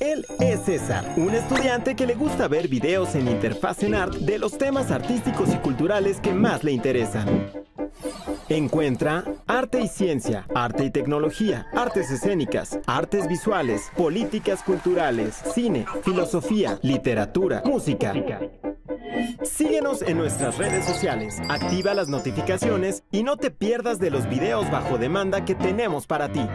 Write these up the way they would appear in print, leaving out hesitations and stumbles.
Él es César, un estudiante que le gusta ver videos en Interfaz en Art de los temas artísticos y culturales que más le interesan. Encuentra arte y ciencia, arte y tecnología, artes escénicas, artes visuales, políticas culturales, cine, filosofía, literatura, música. Síguenos en nuestras redes sociales, activa las notificaciones y no te pierdas de los videos bajo demanda que tenemos para ti.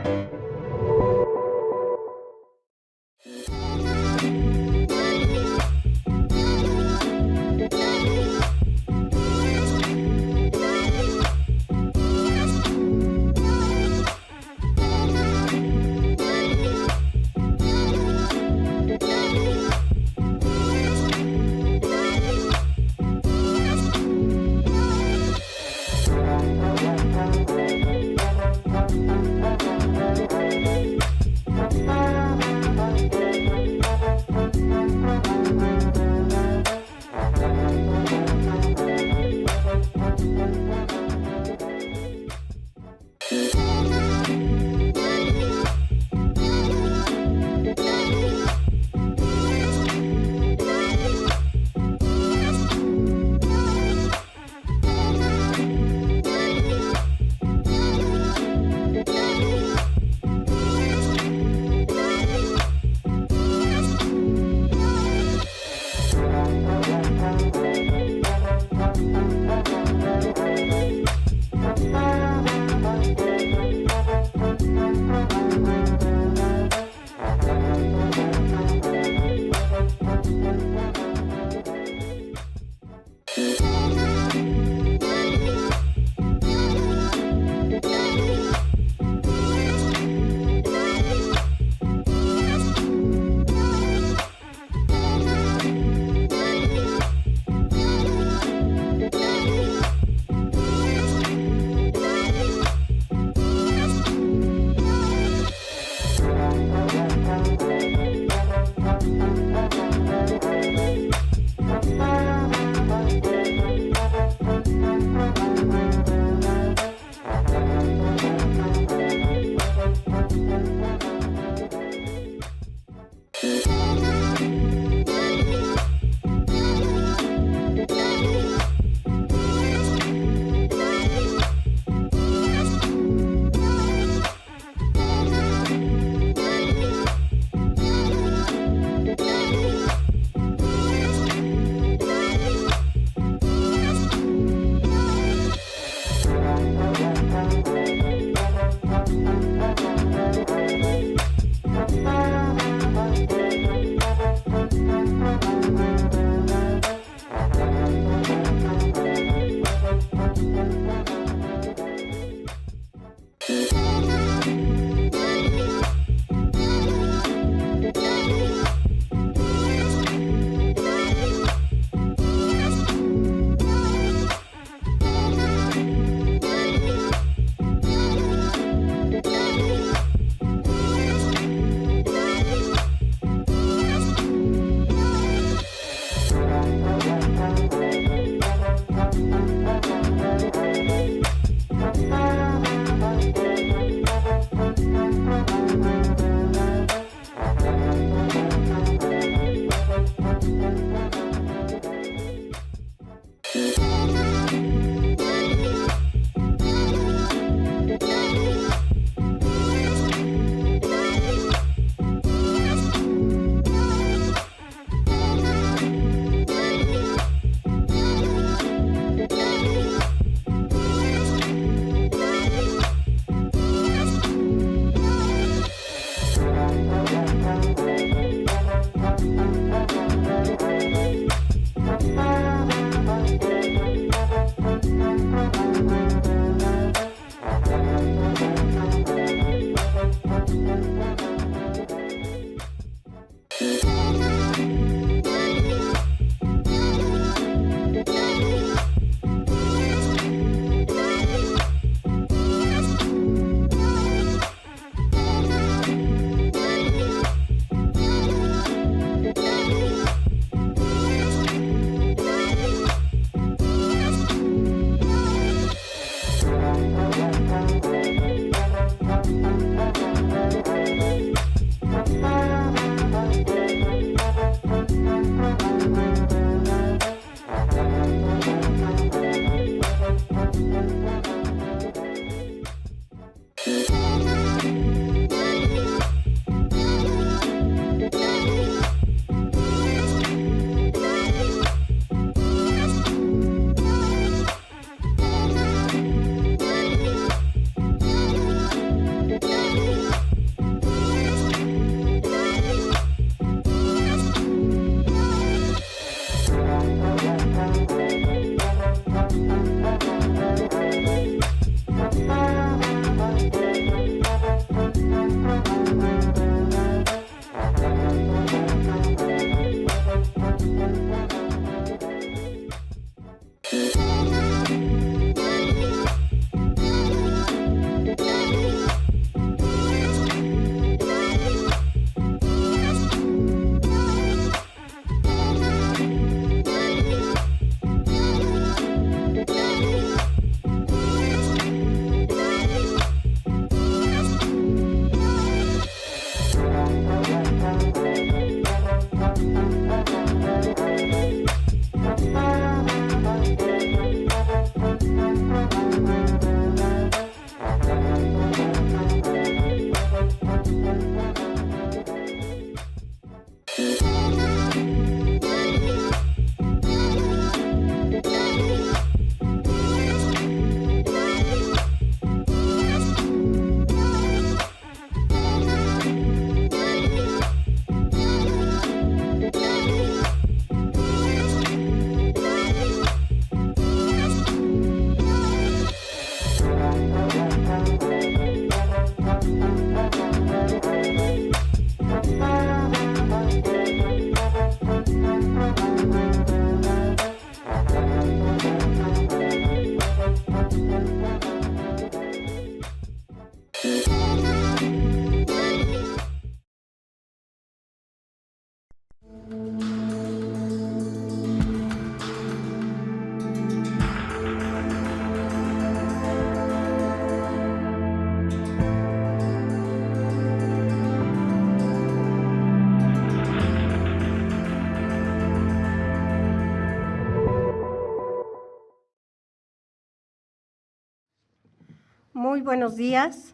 Muy buenos días.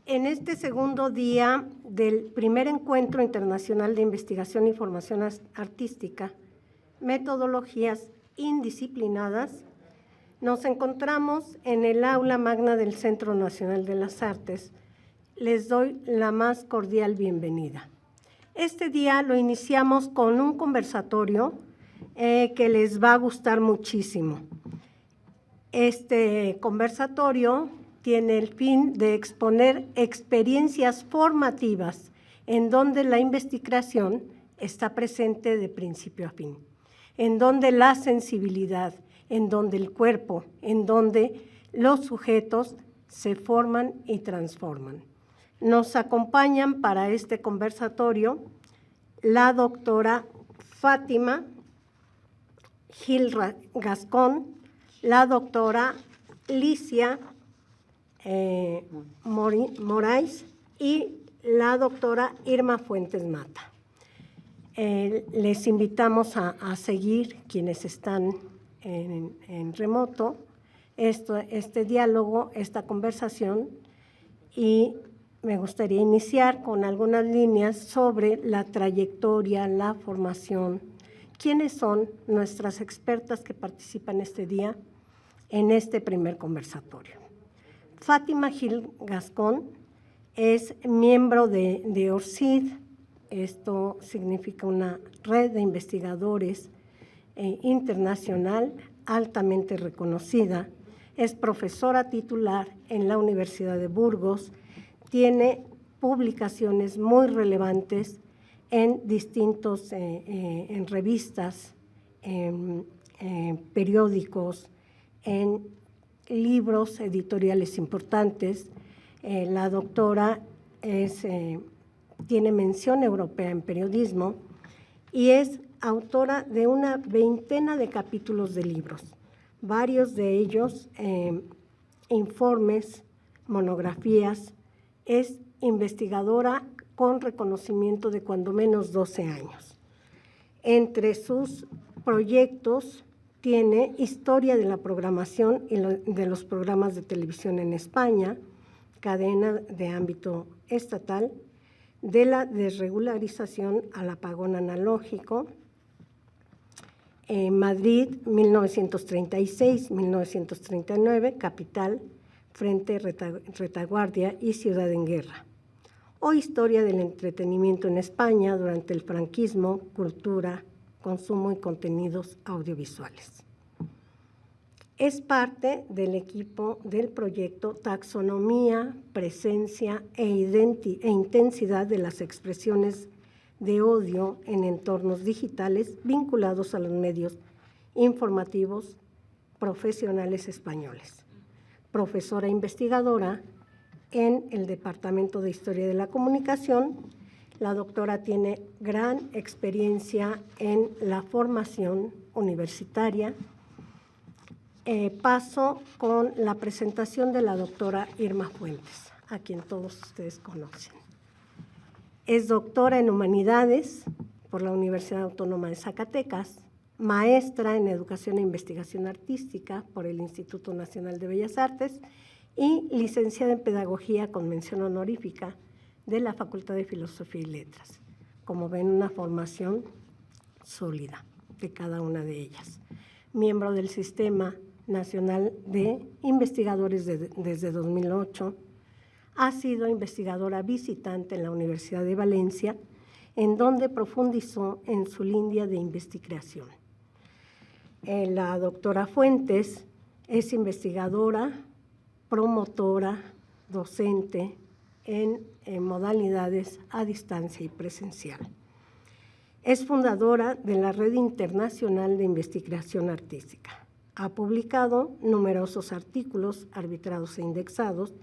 En este segundo día del primer Encuentro Internacional de Investigación y Formación Artística, Metodologías Indisciplinadas, nos encontramos en el aula magna del Centro Nacional de las Artes. Les doy la más cordial bienvenida. Este día lo iniciamos con un conversatorio que les va a gustar muchísimo. Este conversatorio tiene el fin de exponer experiencias formativas en donde la investigación está presente de principio a fin, en donde la sensibilidad, en donde el cuerpo, en donde los sujetos se forman y transforman. Nos acompañan para este conversatorio la doctora Fátima Gil Gascón, la doctora Licia Moraes y la doctora Irma Fuentes Mata. Les invitamos a seguir quienes están en remoto este diálogo, esta conversación, y me gustaría iniciar con algunas líneas sobre la trayectoria, la formación, quiénes son nuestras expertas que participan este día en este primer conversatorio. Fátima Gil Gascón es miembro de ORCID, esto significa una red de investigadores internacional altamente reconocida, es profesora titular en la Universidad de Burgos, tiene publicaciones muy relevantes en distintos en revistas, en periódicos, en libros editoriales importantes. La doctora tiene mención europea en periodismo y es autora de una veintena de capítulos de libros, varios de ellos informes, monografías. Es investigadora con reconocimiento de cuando menos 12 años. Entre sus proyectos tiene Historia de la programación y de los programas de televisión en España, cadena de ámbito estatal, de la desregularización al apagón analógico, Madrid, 1936-1939, capital, frente, retaguardia y ciudad en guerra. O Historia del entretenimiento en España durante el franquismo, cultura, consumo y contenidos audiovisuales. Es parte del equipo del proyecto Taxonomía, Presencia e Intensidad de las expresiones de odio en entornos digitales vinculados a los medios informativos profesionales españoles. Profesora investigadora en el Departamento de Historia de la Comunicación. La doctora tiene gran experiencia en la formación universitaria. Paso con la presentación de la doctora Irma Fuentes, a quien todos ustedes conocen. Es doctora en Humanidades por la Universidad Autónoma de Zacatecas, maestra en Educación e Investigación Artística por el Instituto Nacional de Bellas Artes y licenciada en Pedagogía con mención honorífica de la Facultad de Filosofía y Letras. Como ven, una formación sólida de cada una de ellas. Miembro del Sistema Nacional de Investigadores desde 2008, ha sido investigadora visitante en la Universidad de Valencia, en donde profundizó en su línea de investigación. La doctora Fuentes es investigadora, promotora, docente en modalidades a distancia y presencial. Es fundadora de la Red Internacional de Investigación Artística. Ha publicado numerosos artículos arbitrados e indexados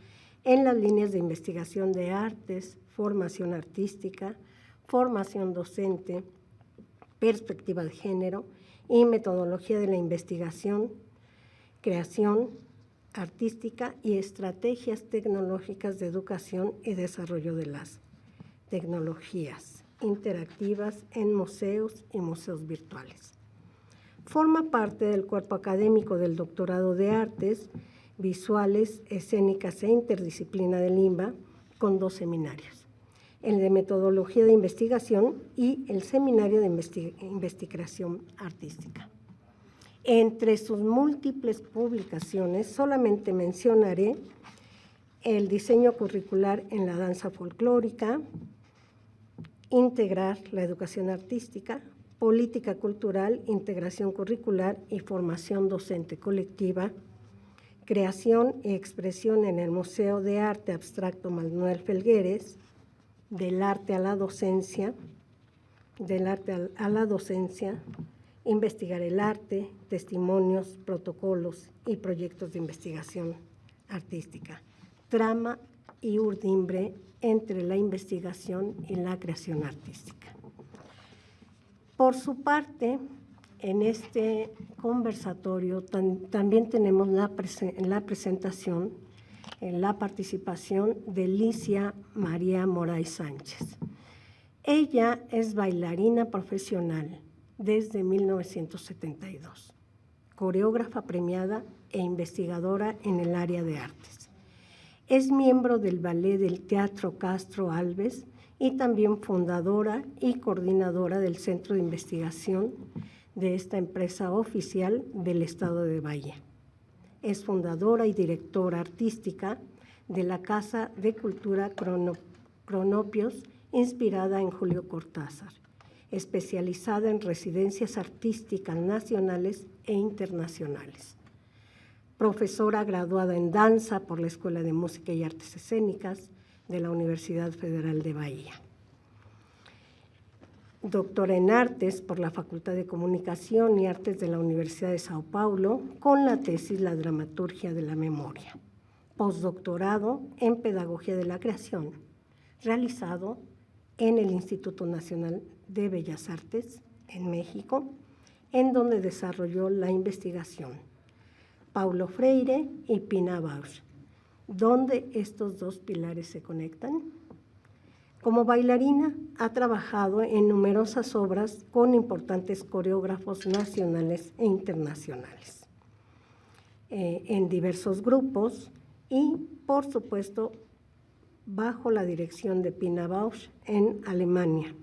en las líneas de investigación de artes, formación artística, formación docente, perspectiva de género y metodología de la investigación, creación artística y estrategias tecnológicas de educación y desarrollo de las tecnologías interactivas en museos y museos virtuales. Forma parte del cuerpo académico del Doctorado de Artes visuales, escénicas e interdisciplina del INBA, con 2 seminarios, el de metodología de investigación y el seminario de investigación artística. Entre sus múltiples publicaciones, solamente mencionaré el diseño curricular en la danza folclórica, integrar la educación artística, política cultural, integración curricular y formación docente colectiva, creación y expresión en el Museo de Arte Abstracto Manuel Felgueres, del arte a la docencia, investigar el arte, testimonios, protocolos y proyectos de investigación artística, trama y urdimbre entre la investigación y la creación artística. Por su parte, en este conversatorio también tenemos la presentación, la participación de Licia María Moray Sánchez. Ella es bailarina profesional desde 1972, coreógrafa premiada e investigadora en el área de artes. Es miembro del ballet del Teatro Castro Alves y también fundadora y coordinadora del Centro de Investigación de esta empresa oficial del Estado de Bahía. Es fundadora y directora artística de la Casa de Cultura Cronopios, inspirada en Julio Cortázar, especializada en residencias artísticas nacionales e internacionales. Profesora graduada en danza por la Escuela de Música y Artes Escénicas de la Universidad Federal de Bahía. Doctora en Artes por la Facultad de Comunicación y Artes de la Universidad de Sao Paulo, con la tesis La Dramaturgia de la Memoria. Postdoctorado en Pedagogía de la Creación, realizado en el Instituto Nacional de Bellas Artes en México, en donde desarrolló la investigación Paulo Freire y Pina Bausch, donde estos 2 pilares se conectan. Como bailarina, ha trabajado en numerosas obras con importantes coreógrafos nacionales e internacionales, en diversos grupos y, por supuesto, bajo la dirección de Pina Bausch en Alemania.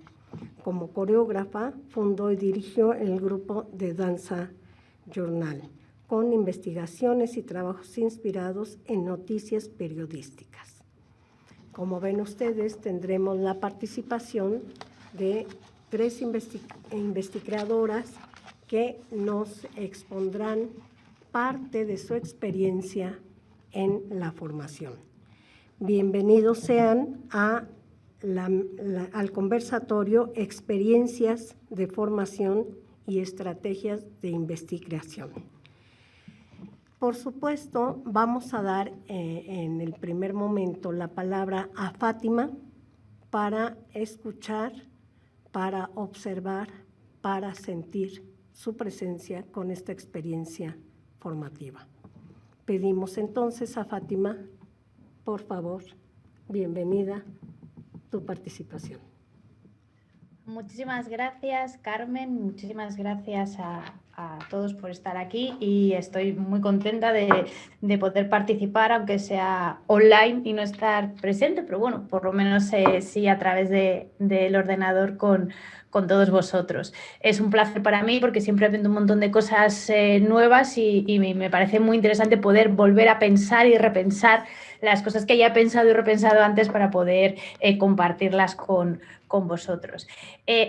Como coreógrafa, fundó y dirigió el grupo de Danza Journal, con investigaciones y trabajos inspirados en noticias periodísticas. Como ven ustedes, tendremos la participación de 3 investigadoras que nos expondrán parte de su experiencia en la formación. Bienvenidos sean al conversatorio Experiencias de Formación y Estrategias de Investigación. Por supuesto, vamos a dar en el primer momento la palabra a Fátima para escuchar, para observar, para sentir su presencia con esta experiencia formativa. Pedimos entonces a Fátima, por favor, bienvenida, tu participación. Muchísimas gracias, Carmen, muchísimas gracias a todos por estar aquí y estoy muy contenta de poder participar, aunque sea online y no estar presente, pero bueno, por lo menos sí a través del ordenador con todos vosotros. Es un placer para mí porque siempre aprendo un montón de cosas nuevas y me parece muy interesante poder volver a pensar y repensar las cosas que ya he pensado y repensado antes para poder compartirlas con vosotros.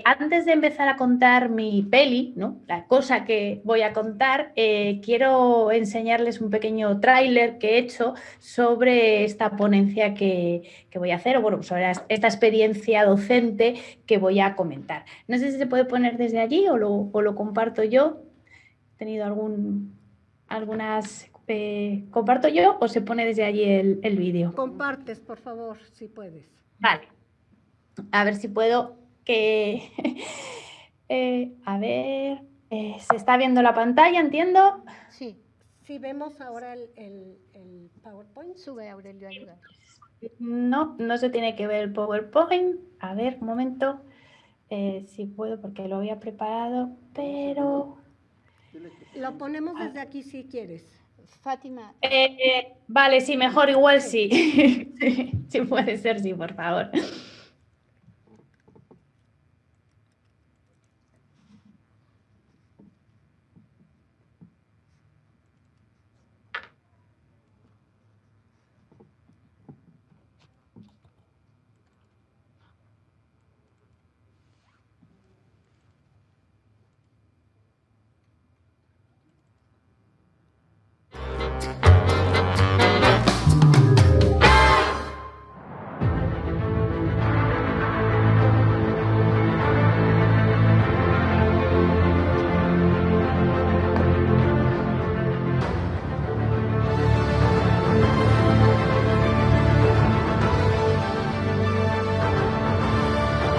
Antes de empezar a contar mi peli, ¿no?, la cosa que voy a contar, quiero enseñarles un pequeño tráiler que he hecho sobre esta ponencia que voy a hacer, o bueno, sobre esta experiencia docente que voy a comentar. No sé si se puede poner desde allí o lo comparto yo. He tenido algunas... ¿comparto yo o se pone desde allí el vídeo? Compartes, por favor, si puedes. Vale. A ver si puedo que... a ver... ¿se está viendo la pantalla, entiendo? Sí. Si vemos ahora el PowerPoint. Sube, Aurelio, ayuda. No se tiene que ver el PowerPoint. A ver, un momento. Si puedo, porque lo había preparado, pero... Lo ponemos desde aquí si quieres. Fátima. Vale, sí, mejor igual sí. Sí, puede ser, sí, por favor.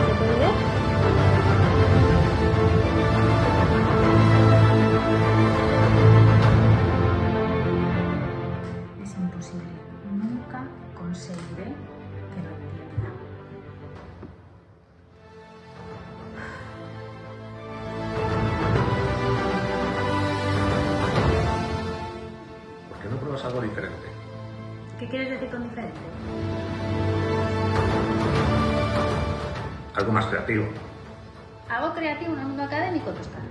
¿Se puede ver? Es imposible. Nunca conseguiré que lo entienda. ¿Por qué no pruebas algo diferente? ¿Qué quieres decir con diferente? Algo más creativo. Algo creativo en el mundo académico, pues claro.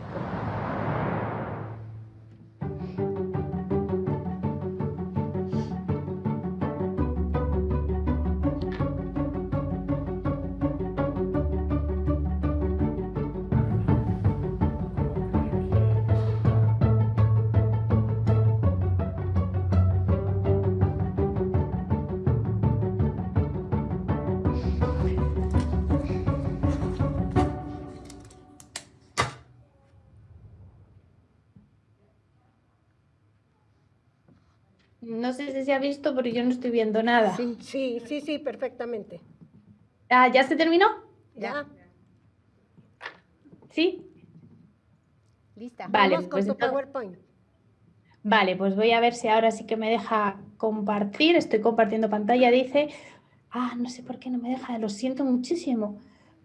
No sé si se ha visto, pero yo no estoy viendo nada. Sí, perfectamente. Ah, ¿ya se terminó? ¿Ya? ¿Sí? Lista. Vale, Vamos con pues tu entonces- PowerPoint. Vale, pues voy a ver si ahora sí que me deja compartir. Estoy compartiendo pantalla, dice. Ah, no sé por qué no me deja, lo siento muchísimo.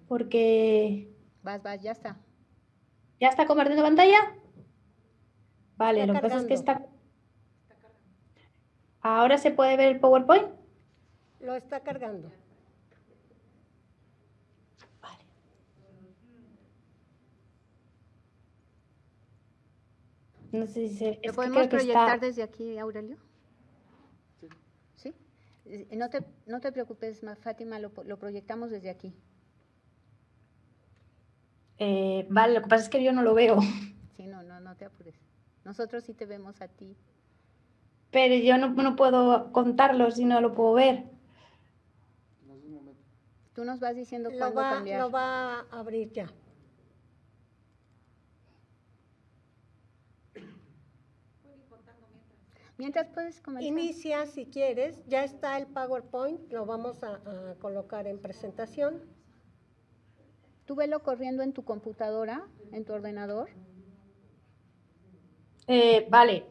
Porque... Vas, ya está. ¿Ya está compartiendo pantalla? Vale, Está lo que pasa es que cargando. está... ¿Ahora se puede ver el PowerPoint? Lo está cargando. Vale. No sé si se... ¿Lo es que podemos creo que proyectar está... desde aquí, Aurelio? ¿Sí? No te preocupes, Fátima, lo proyectamos desde aquí. Vale, lo que pasa es que yo no lo veo. Sí, no te apures. Nosotros sí te vemos a ti. Pero yo no puedo contarlo si no lo puedo ver. Tú nos vas diciendo Lo cuándo va cambiar. a abrir ya. Mientras puedes comenzar. Inicia si quieres. Ya está el PowerPoint. Lo vamos a colocar en presentación. Tú velo corriendo en tu computadora, en tu ordenador, Vale.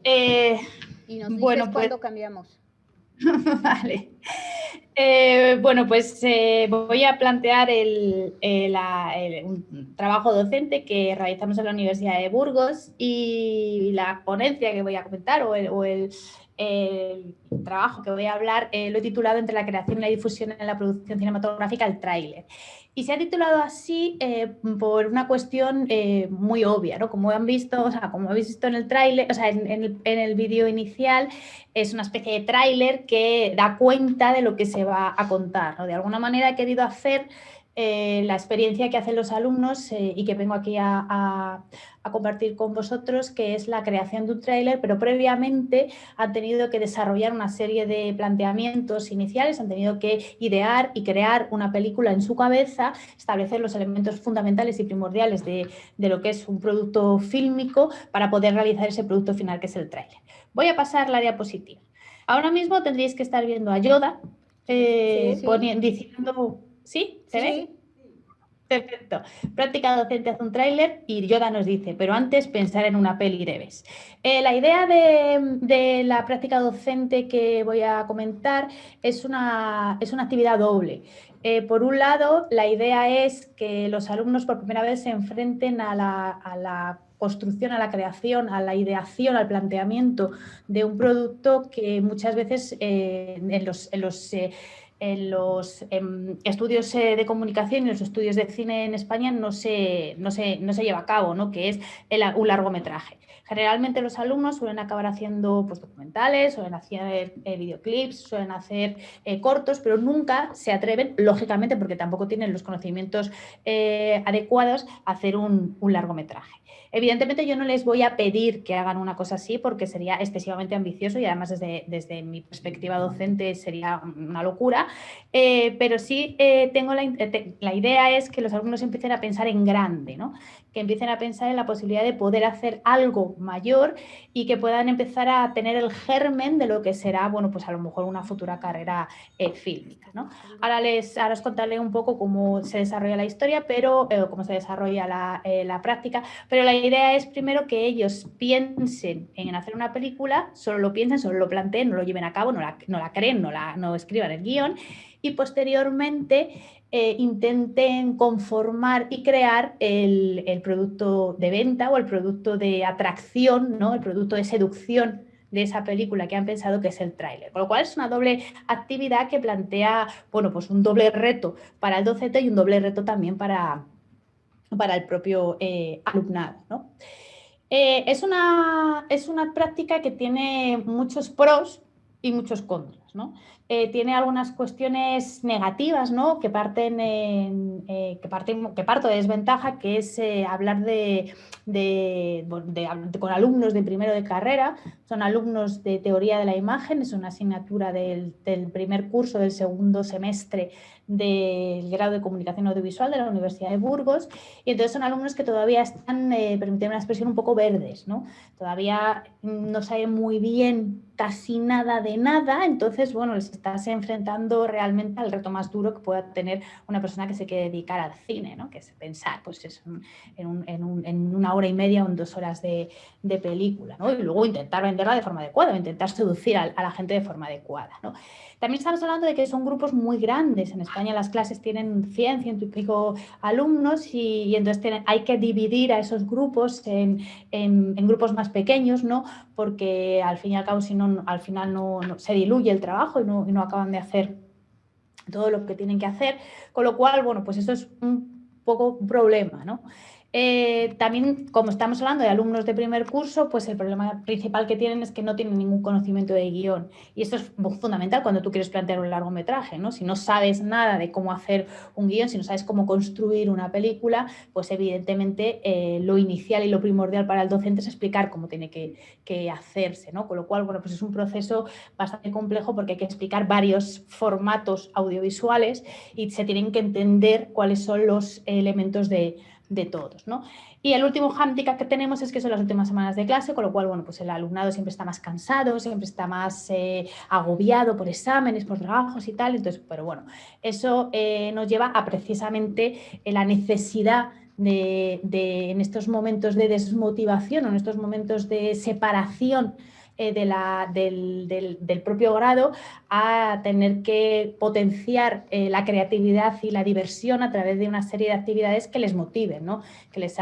y nos dices Bueno, pues... cuándo cambiamos. Vale. Bueno, pues voy a plantear un trabajo docente que realizamos en la Universidad de Burgos y la ponencia que voy a comentar o el trabajo que voy a hablar lo he titulado Entre la creación y la difusión en la producción cinematográfica, el tráiler. Y se ha titulado así por una cuestión muy obvia, ¿no? Como han visto, o sea, como habéis visto en el tráiler, o sea, en el vídeo inicial, es una especie de tráiler que da cuenta de lo que se va a contar, ¿no? De alguna manera he querido hacer la experiencia que hacen los alumnos y que vengo aquí a compartir con vosotros, que es la creación de un tráiler, pero previamente han tenido que desarrollar una serie de planteamientos iniciales, han tenido que idear y crear una película en su cabeza, establecer los elementos fundamentales y primordiales de lo que es un producto fílmico para poder realizar ese producto final que es el tráiler. Voy a pasar la diapositiva. Ahora mismo tendréis que estar viendo a Yoda diciendo... ¿Sí? ¿Se ve? Perfecto. Práctica docente hace un tráiler y Yoda nos dice, pero antes pensar en una peli debes. La idea de la práctica docente que voy a comentar es una actividad doble. Por un lado, la idea es que los alumnos por primera vez se enfrenten a la construcción, a la creación, a la ideación, al planteamiento de un producto que muchas veces en los estudios de comunicación y los estudios de cine en España no se lleva a cabo, ¿no? Que es un largometraje. Generalmente los alumnos suelen acabar haciendo pues, documentales, suelen hacer videoclips, suelen hacer cortos, pero nunca se atreven, lógicamente, porque tampoco tienen los conocimientos adecuados, a hacer un largometraje. Evidentemente yo no les voy a pedir que hagan una cosa así porque sería excesivamente ambicioso y además desde mi perspectiva docente sería una locura, pero sí tengo la idea es que los alumnos empiecen a pensar en grande, ¿no? Que empiecen a pensar en la posibilidad de poder hacer algo mayor y que puedan empezar a tener el germen de lo que será, bueno, pues a lo mejor una futura carrera fílmica, ¿no? Ahora os contaré un poco cómo se desarrolla la historia, pero cómo se desarrolla la práctica, pero la idea es primero que ellos piensen en hacer una película, solo lo piensen, solo lo planteen, no lo lleven a cabo, no la creen, no escriban el guión y posteriormente intenten conformar y crear el producto de venta o el producto de atracción, ¿no? El producto de seducción de esa película que han pensado que es el tráiler. Con lo cual es una doble actividad que plantea, bueno, pues un doble reto para el docente y un doble reto también para el propio alumnado, ¿no? Es una práctica que tiene muchos pros y muchos contras, ¿no? Tiene algunas cuestiones negativas, ¿no? que parto de desventaja, que es hablar con alumnos de primero de carrera. Son alumnos de teoría de la imagen, es una asignatura del primer curso del segundo semestre del grado de comunicación audiovisual de la Universidad de Burgos, y entonces son alumnos que todavía están, permítanme una expresión, un poco verdes, ¿no? Todavía no saben muy bien casi nada de nada, entonces, bueno, les estás enfrentando realmente al reto más duro que pueda tener una persona que se quiere dedicar al cine, ¿no? Que es pensar, pues eso, en una hora y media o en 2 horas de película, ¿no? Y luego intentar venderla de forma adecuada, intentar seducir a la gente de forma adecuada, ¿no? También estamos hablando de que son grupos muy grandes. En España las clases tienen 100 y pico alumnos y entonces hay que dividir a esos grupos en grupos más pequeños, ¿no? Porque al fin y al cabo, si no, al final no se diluye el trabajo y no acaban de hacer todo lo que tienen que hacer. Con lo cual, bueno, pues eso es un poco un problema, ¿no? También, como estamos hablando de alumnos de primer curso, pues el problema principal que tienen es que no tienen ningún conocimiento de guión. Y esto es fundamental cuando tú quieres plantear un largometraje, ¿no? Si no sabes nada de cómo hacer un guión, si no sabes cómo construir una película, pues evidentemente lo inicial y lo primordial para el docente es explicar cómo tiene que hacerse, ¿no? Con lo cual, bueno, pues es un proceso bastante complejo porque hay que explicar varios formatos audiovisuales y se tienen que entender cuáles son los elementos de todos, ¿no? Y el último hándicap que tenemos es que son las últimas semanas de clase, con lo cual, bueno, pues el alumnado siempre está más cansado, siempre está más agobiado por exámenes, por trabajos y tal. Entonces, pero bueno, eso nos lleva a precisamente la necesidad en estos momentos de desmotivación o en estos momentos de separación del propio grado, a tener que potenciar la creatividad y la diversión a través de una serie de actividades que les motiven, ¿no? Que les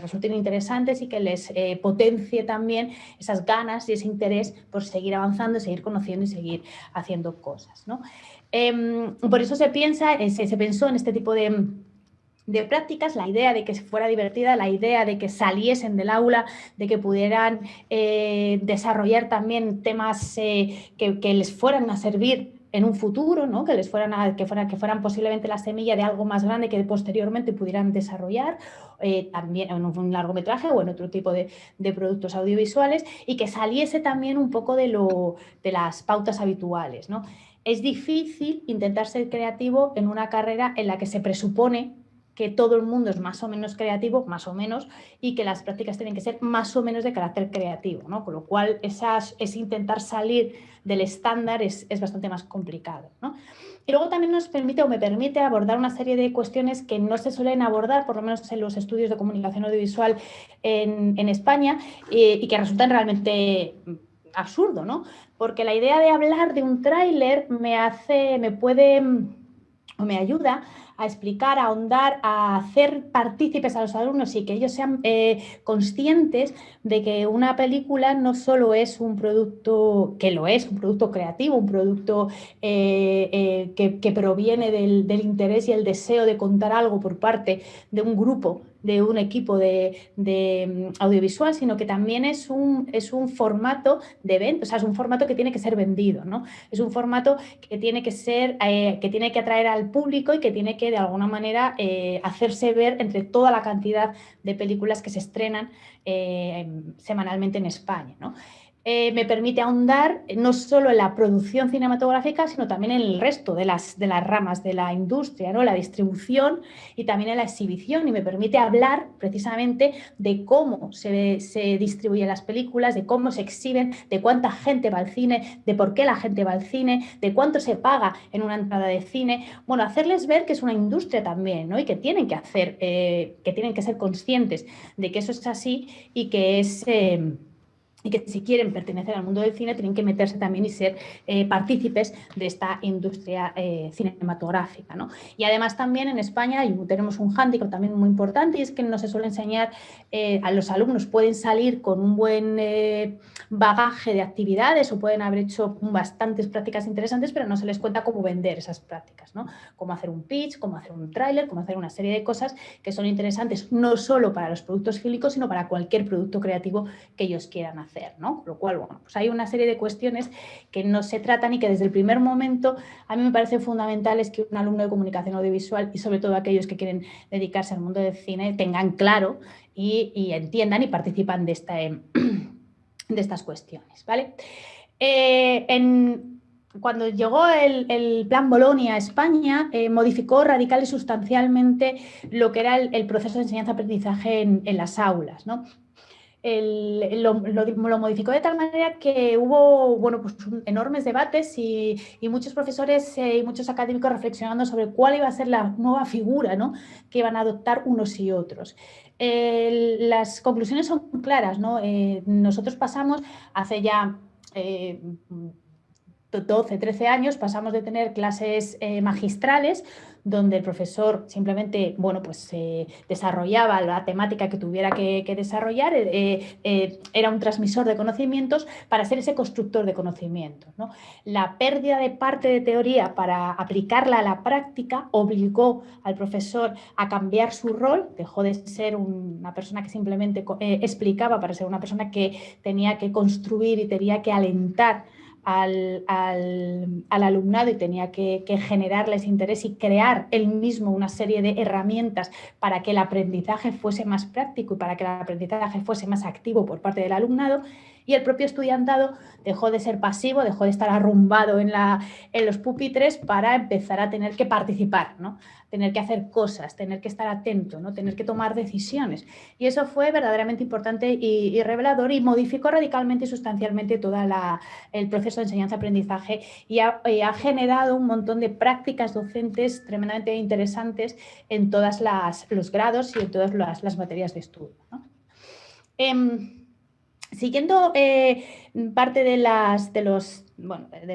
resulten interesantes y que les potencie también esas ganas y ese interés por seguir avanzando, seguir conociendo y seguir haciendo cosas, ¿no? Por eso se pensó en este tipo de prácticas, la idea de que fuera divertida, la idea de que saliesen del aula, de que pudieran desarrollar también temas que les fueran a servir en un futuro, ¿no? Que fueran posiblemente la semilla de algo más grande que posteriormente pudieran desarrollar también en un largometraje o en otro tipo de productos audiovisuales, y que saliese también un poco de las pautas habituales, ¿no? Es difícil intentar ser creativo en una carrera en la que se presupone que todo el mundo es más o menos creativo, más o menos, y que las prácticas tienen que ser más o menos de carácter creativo, ¿no? Con lo cual es intentar salir del estándar es bastante más complicado, ¿no? Y luego también nos permite o me permite abordar una serie de cuestiones que no se suelen abordar, por lo menos en los estudios de comunicación audiovisual en España, y que resultan realmente absurdo, ¿no? Porque la idea de hablar de un tráiler me puede o me ayuda a explicar, a ahondar, a hacer partícipes a los alumnos y que ellos sean conscientes de que una película no solo es un producto, que lo es, un producto creativo, un producto que proviene del interés y el deseo de contar algo por parte de un grupo, de un equipo de audiovisual, sino que también es un formato de venta, o sea, es un formato que tiene que ser vendido, ¿no? Es un formato que tiene que ser, que tiene que atraer al público y que tiene que de alguna manera hacerse ver entre toda la cantidad de películas que se estrenan semanalmente en España, ¿no? Me permite ahondar no solo en la producción cinematográfica, sino también en el resto de las ramas de la industria, ¿no? La distribución y también en la exhibición, y me permite hablar precisamente de cómo se distribuyen las películas, de cómo se exhiben, de cuánta gente va al cine, de por qué la gente va al cine, de cuánto se paga en una entrada de cine. Bueno, hacerles ver que es una industria también, ¿no? Y que tienen que hacer, que tienen que ser conscientes de que eso es así y que es... y que si quieren pertenecer al mundo del cine tienen que meterse también y ser partícipes de esta industria cinematográfica, ¿no? Y además también en España tenemos un hándicap también muy importante, y es que no se suele enseñar, a los alumnos pueden salir con un buen bagaje de actividades o pueden haber hecho bastantes prácticas interesantes, pero no se les cuenta cómo vender esas prácticas, ¿no? Cómo hacer un pitch, cómo hacer un tráiler, cómo hacer una serie de cosas que son interesantes no solo para los productos fílmicos, sino para cualquier producto creativo que ellos quieran hacer, ¿no? Con lo cual, bueno, pues hay una serie de cuestiones que no se tratan y que desde el primer momento a mí me parece fundamentales que un alumno de comunicación audiovisual y sobre todo aquellos que quieren dedicarse al mundo del cine tengan claro y entiendan y participan de estas cuestiones, ¿vale? Cuando llegó el Plan Bolonia a España, modificó radical y sustancialmente lo que era el proceso de enseñanza-aprendizaje en las aulas, ¿no? Lo modificó de tal manera que hubo, bueno, pues enormes debates y muchos profesores y muchos académicos reflexionando sobre cuál iba a ser la nueva figura, ¿no?, que iban a adoptar unos y otros. Las conclusiones son claras, ¿no? Nosotros pasamos hace ya 12, 13 años, pasamos de tener clases magistrales donde el profesor simplemente, bueno, pues desarrollaba la temática que tuviera que desarrollar, era un transmisor de conocimientos para ser ese constructor de conocimientos, ¿no? La pérdida de parte de teoría para aplicarla a la práctica obligó al profesor a cambiar su rol, dejó de ser una persona que simplemente explicaba para ser una persona que tenía que construir y tenía que alentar al alumnado y tenía que generarles interés y crear él mismo una serie de herramientas para que el aprendizaje fuese más práctico y para que el aprendizaje fuese más activo por parte del alumnado. Y el propio estudiantado dejó de ser pasivo, dejó de estar arrumbado en los pupitres para empezar a tener que participar, ¿no? Tener que hacer cosas, tener que estar atento, ¿no? Tener que tomar decisiones. Y eso fue verdaderamente importante y revelador y modificó radicalmente y sustancialmente todo el proceso de enseñanza-aprendizaje y ha generado un montón de prácticas docentes tremendamente interesantes en todos los grados y en todas las materias de estudio, ¿no? Siguiendo parte de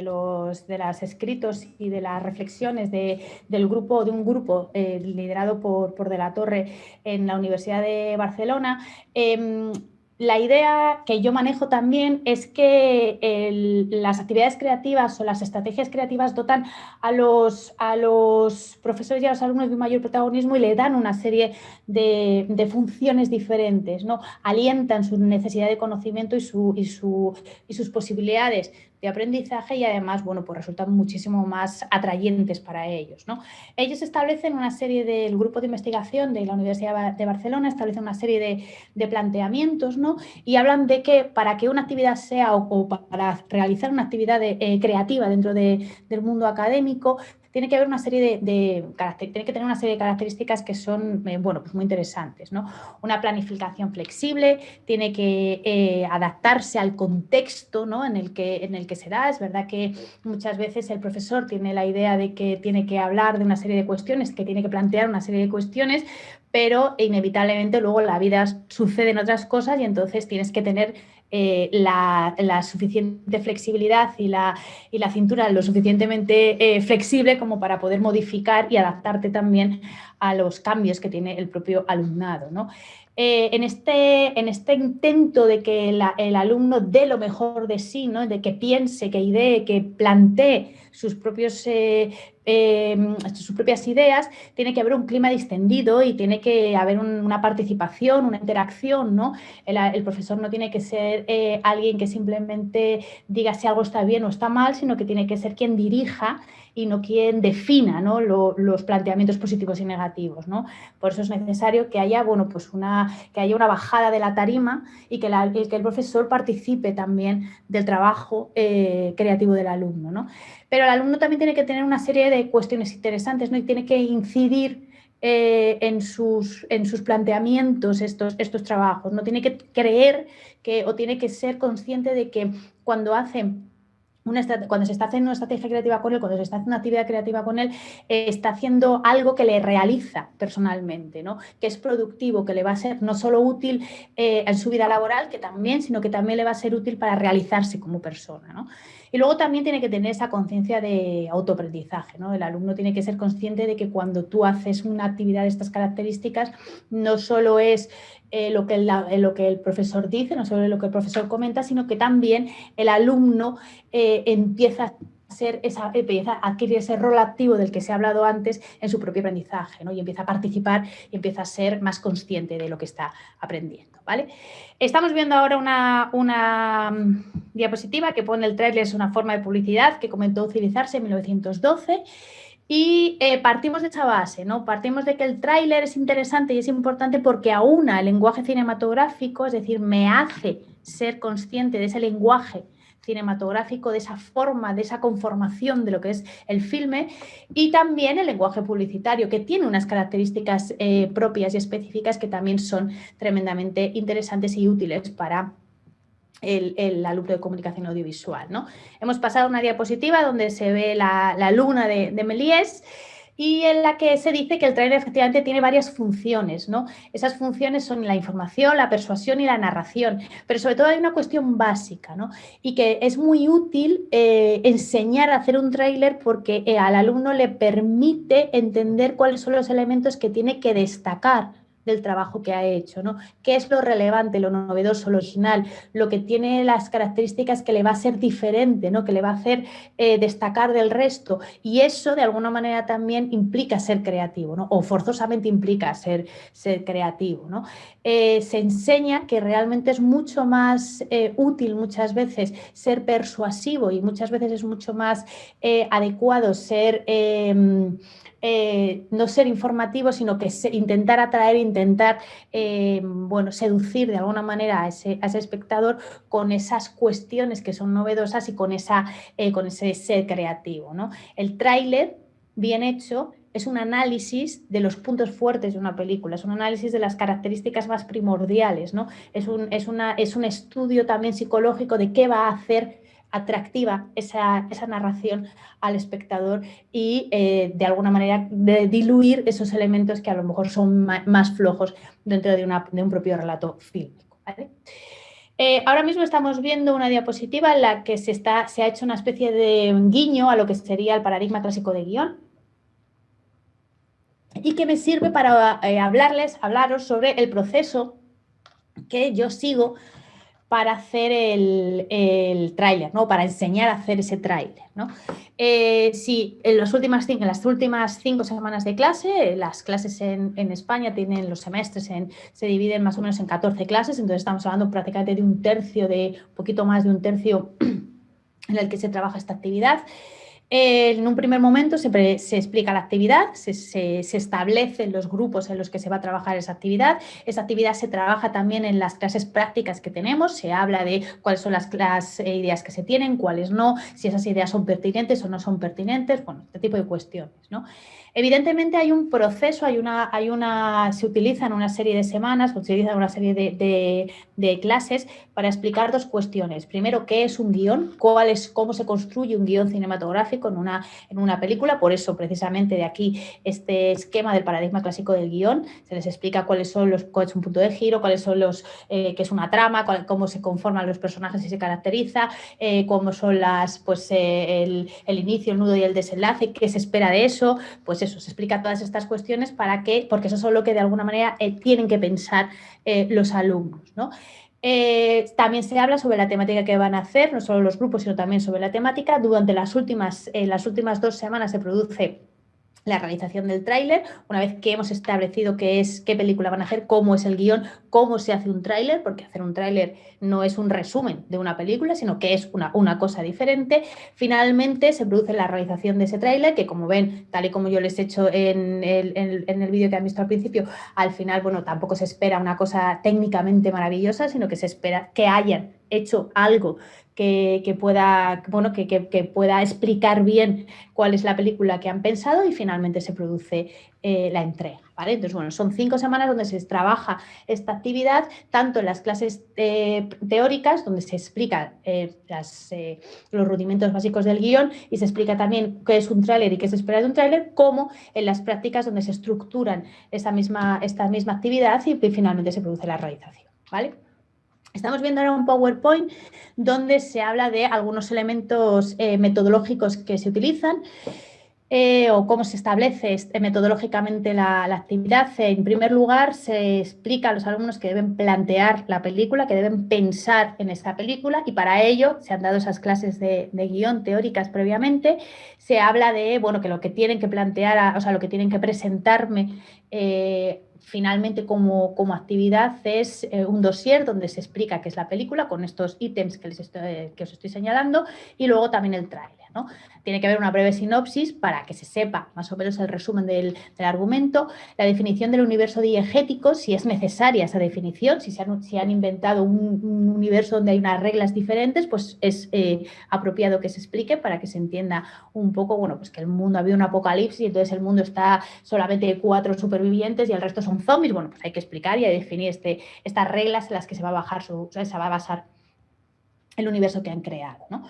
los escritos y de las reflexiones de un grupo liderado por De la Torre en la Universidad de Barcelona, la idea que yo manejo también es que las actividades creativas o las estrategias creativas dotan a los profesores y a los alumnos de un mayor protagonismo y le dan una serie de funciones diferentes, ¿no? Alientan su necesidad de conocimiento y sus posibilidades de aprendizaje y además, bueno, pues resultan muchísimo más atrayentes para ellos, ¿no? Ellos establecen una serie del grupo de investigación de la Universidad de Barcelona, establecen una serie de planteamientos, ¿no? Y hablan de que para que una actividad sea o para realizar una actividad creativa dentro del mundo académico, tiene que haber una serie tiene que tener una serie de características que son bueno, pues muy interesantes, ¿no? Una planificación flexible, tiene que adaptarse al contexto, ¿no?, en el que se da. Es verdad que muchas veces el profesor tiene la idea de que tiene que hablar de una serie de cuestiones, que tiene que plantear una serie de cuestiones, pero inevitablemente luego en la vida suceden otras cosas y entonces tienes que tener la suficiente flexibilidad y la cintura lo suficientemente flexible como para poder modificar y adaptarte también a los cambios que tiene el propio alumnado, ¿no? En este intento de que el alumno dé lo mejor de sí, ¿no? De que piense, que idee, que plantee sus propias ideas, tiene que haber un clima distendido y tiene que haber una participación, una interacción, ¿no? El profesor no tiene que ser alguien que simplemente diga si algo está bien o está mal, sino que tiene que ser quien dirija y no quien defina, ¿no? los planteamientos positivos y negativos, ¿no? Por eso es necesario que haya, bueno, pues que haya una bajada de la tarima y que el profesor participe también del trabajo creativo del alumno, ¿no? Pero el alumno también tiene que tener una serie de cuestiones interesantes, ¿no? Y tiene que incidir en sus planteamientos estos trabajos, ¿no? Tiene que creer o tiene que ser consciente de que cuando se está haciendo una estrategia creativa con él, cuando se está haciendo una actividad creativa con él, está haciendo algo que le realiza personalmente, ¿no? Que es productivo, que le va a ser no solo útil en su vida laboral, sino que también le va a ser útil para realizarse como persona, ¿no? Y luego también tiene que tener esa conciencia de autoaprendizaje, ¿no? El alumno tiene que ser consciente de que cuando tú haces una actividad de estas características, no solo es lo que el profesor dice, no solo lo que el profesor comenta, sino que también el alumno empieza a adquirir ese rol activo del que se ha hablado antes en su propio aprendizaje, ¿no? Y empieza a participar y empieza a ser más consciente de lo que está aprendiendo, ¿vale? Estamos viendo ahora una diapositiva que pone el tráiler es una forma de publicidad que comenzó a utilizarse en 1912 y partimos de esa base, ¿no? Partimos de que el tráiler es interesante y es importante porque aúna el lenguaje cinematográfico, es decir, me hace ser consciente de ese lenguaje cinematográfico, de esa forma, de esa conformación de lo que es el filme, y también el lenguaje publicitario, que tiene unas características propias y específicas que también son tremendamente interesantes y útiles para el alumno de comunicación audiovisual, ¿no? Hemos pasado una diapositiva donde se ve la luna de Méliès y en la que se dice que el tráiler efectivamente tiene varias funciones, ¿no? Esas funciones son la información, la persuasión y la narración, pero sobre todo hay una cuestión básica, ¿no? Y que es muy útil enseñar a hacer un tráiler porque al alumno le permite entender cuáles son los elementos que tiene que destacar del trabajo que ha hecho, ¿no? ¿Qué es lo relevante, lo novedoso, lo original, lo que tiene las características que le va a ser diferente, ¿no? Que le va a hacer destacar del resto? Y eso, de alguna manera, también implica ser creativo, ¿no? O forzosamente implica ser creativo, ¿no? Se enseña que realmente es mucho más útil muchas veces ser persuasivo y muchas veces es mucho más adecuado ser... no ser informativo, sino que intentar atraer, seducir de alguna manera a ese espectador con esas cuestiones que son novedosas y con ese ser creativo, ¿no? El tráiler, bien hecho, es un análisis de los puntos fuertes de una película, es un análisis de las características más primordiales, ¿no? Es un estudio también psicológico de qué va a hacer atractiva esa narración al espectador y de alguna manera de diluir esos elementos que a lo mejor son más flojos dentro de un propio relato fílmico, ¿vale? Ahora mismo estamos viendo una diapositiva en la que se ha hecho una especie de guiño a lo que sería el paradigma clásico de guión y que me sirve para hablaros sobre el proceso que yo sigo para hacer el tráiler, ¿no? Para enseñar a hacer ese tráiler, ¿no? Si en las últimas 5 semanas de clase, las clases en España tienen los semestres, se dividen más o menos en 14 clases, entonces estamos hablando prácticamente de un poquito más de un tercio en el que se trabaja esta actividad. En un primer momento se explica la actividad, se establecen los grupos en los que se va a trabajar esa actividad. Esa actividad se trabaja también en las clases prácticas que tenemos, se habla de cuáles son las ideas que se tienen, cuáles no, si esas ideas son pertinentes o no son pertinentes, bueno, este tipo de cuestiones, ¿no? Evidentemente hay un proceso, se utilizan una serie de semanas, se utilizan una serie de clases para explicar dos cuestiones. Primero, ¿qué es un guión? ¿Cómo se construye un guión cinematográfico? cinematográfico, en una película. Por eso, precisamente, de aquí este esquema del paradigma clásico del guión. Se les explica cuál es un punto de giro, cuáles son qué es una trama, cómo se conforman los personajes y se caracteriza, cómo son el inicio, el nudo y el desenlace, qué se espera de eso. Pues eso, se explica todas estas cuestiones porque eso es lo que de alguna manera tienen que pensar los alumnos, ¿no? También se habla sobre la temática que van a hacer, no solo los grupos, sino también sobre la temática. Durante las últimas 2 semanas se produce la realización del tráiler, una vez que hemos establecido qué película van a hacer, cómo es el guión, cómo se hace un tráiler, porque hacer un tráiler no es un resumen de una película, sino que es una cosa diferente. Finalmente se produce la realización de ese tráiler, que como ven, tal y como yo les he hecho en el vídeo que han visto al principio, al final, bueno, tampoco se espera una cosa técnicamente maravillosa, sino que se espera que hayan hecho algo que pueda explicar bien cuál es la película que han pensado, y finalmente se produce la entrega, ¿vale? Entonces, bueno, son 5 semanas donde se trabaja esta actividad, tanto en las clases teóricas, donde se explican los rudimentos básicos del guión y se explica también qué es un tráiler y qué se espera de un tráiler, como en las prácticas donde se estructuran esta misma actividad y finalmente se produce la realización, ¿vale? Estamos viendo ahora un PowerPoint donde se habla de algunos elementos metodológicos que se utilizan o cómo se establece metodológicamente la actividad. En primer lugar, se explica a los alumnos que deben plantear la película, que deben pensar en esta película, y para ello se han dado esas clases de guión teóricas previamente. Se habla de, bueno, que lo que tienen que plantear, o sea, lo que tienen que presentarme finalmente como actividad es un dossier donde se explica qué es la película con estos ítems que os estoy señalando, y luego también el tráiler, ¿no? Tiene que haber una breve sinopsis para que se sepa más o menos el resumen del argumento, la definición del universo diegético, si es necesaria esa definición, si han inventado un universo donde hay unas reglas diferentes, pues es apropiado que se explique para que se entienda un poco, bueno, pues que el mundo ha habido un apocalipsis y entonces el mundo está solamente 4 supervivientes y el resto son zombies. Bueno, pues hay que explicar y definir estas reglas en las que se va a basar el universo que han creado, ¿no?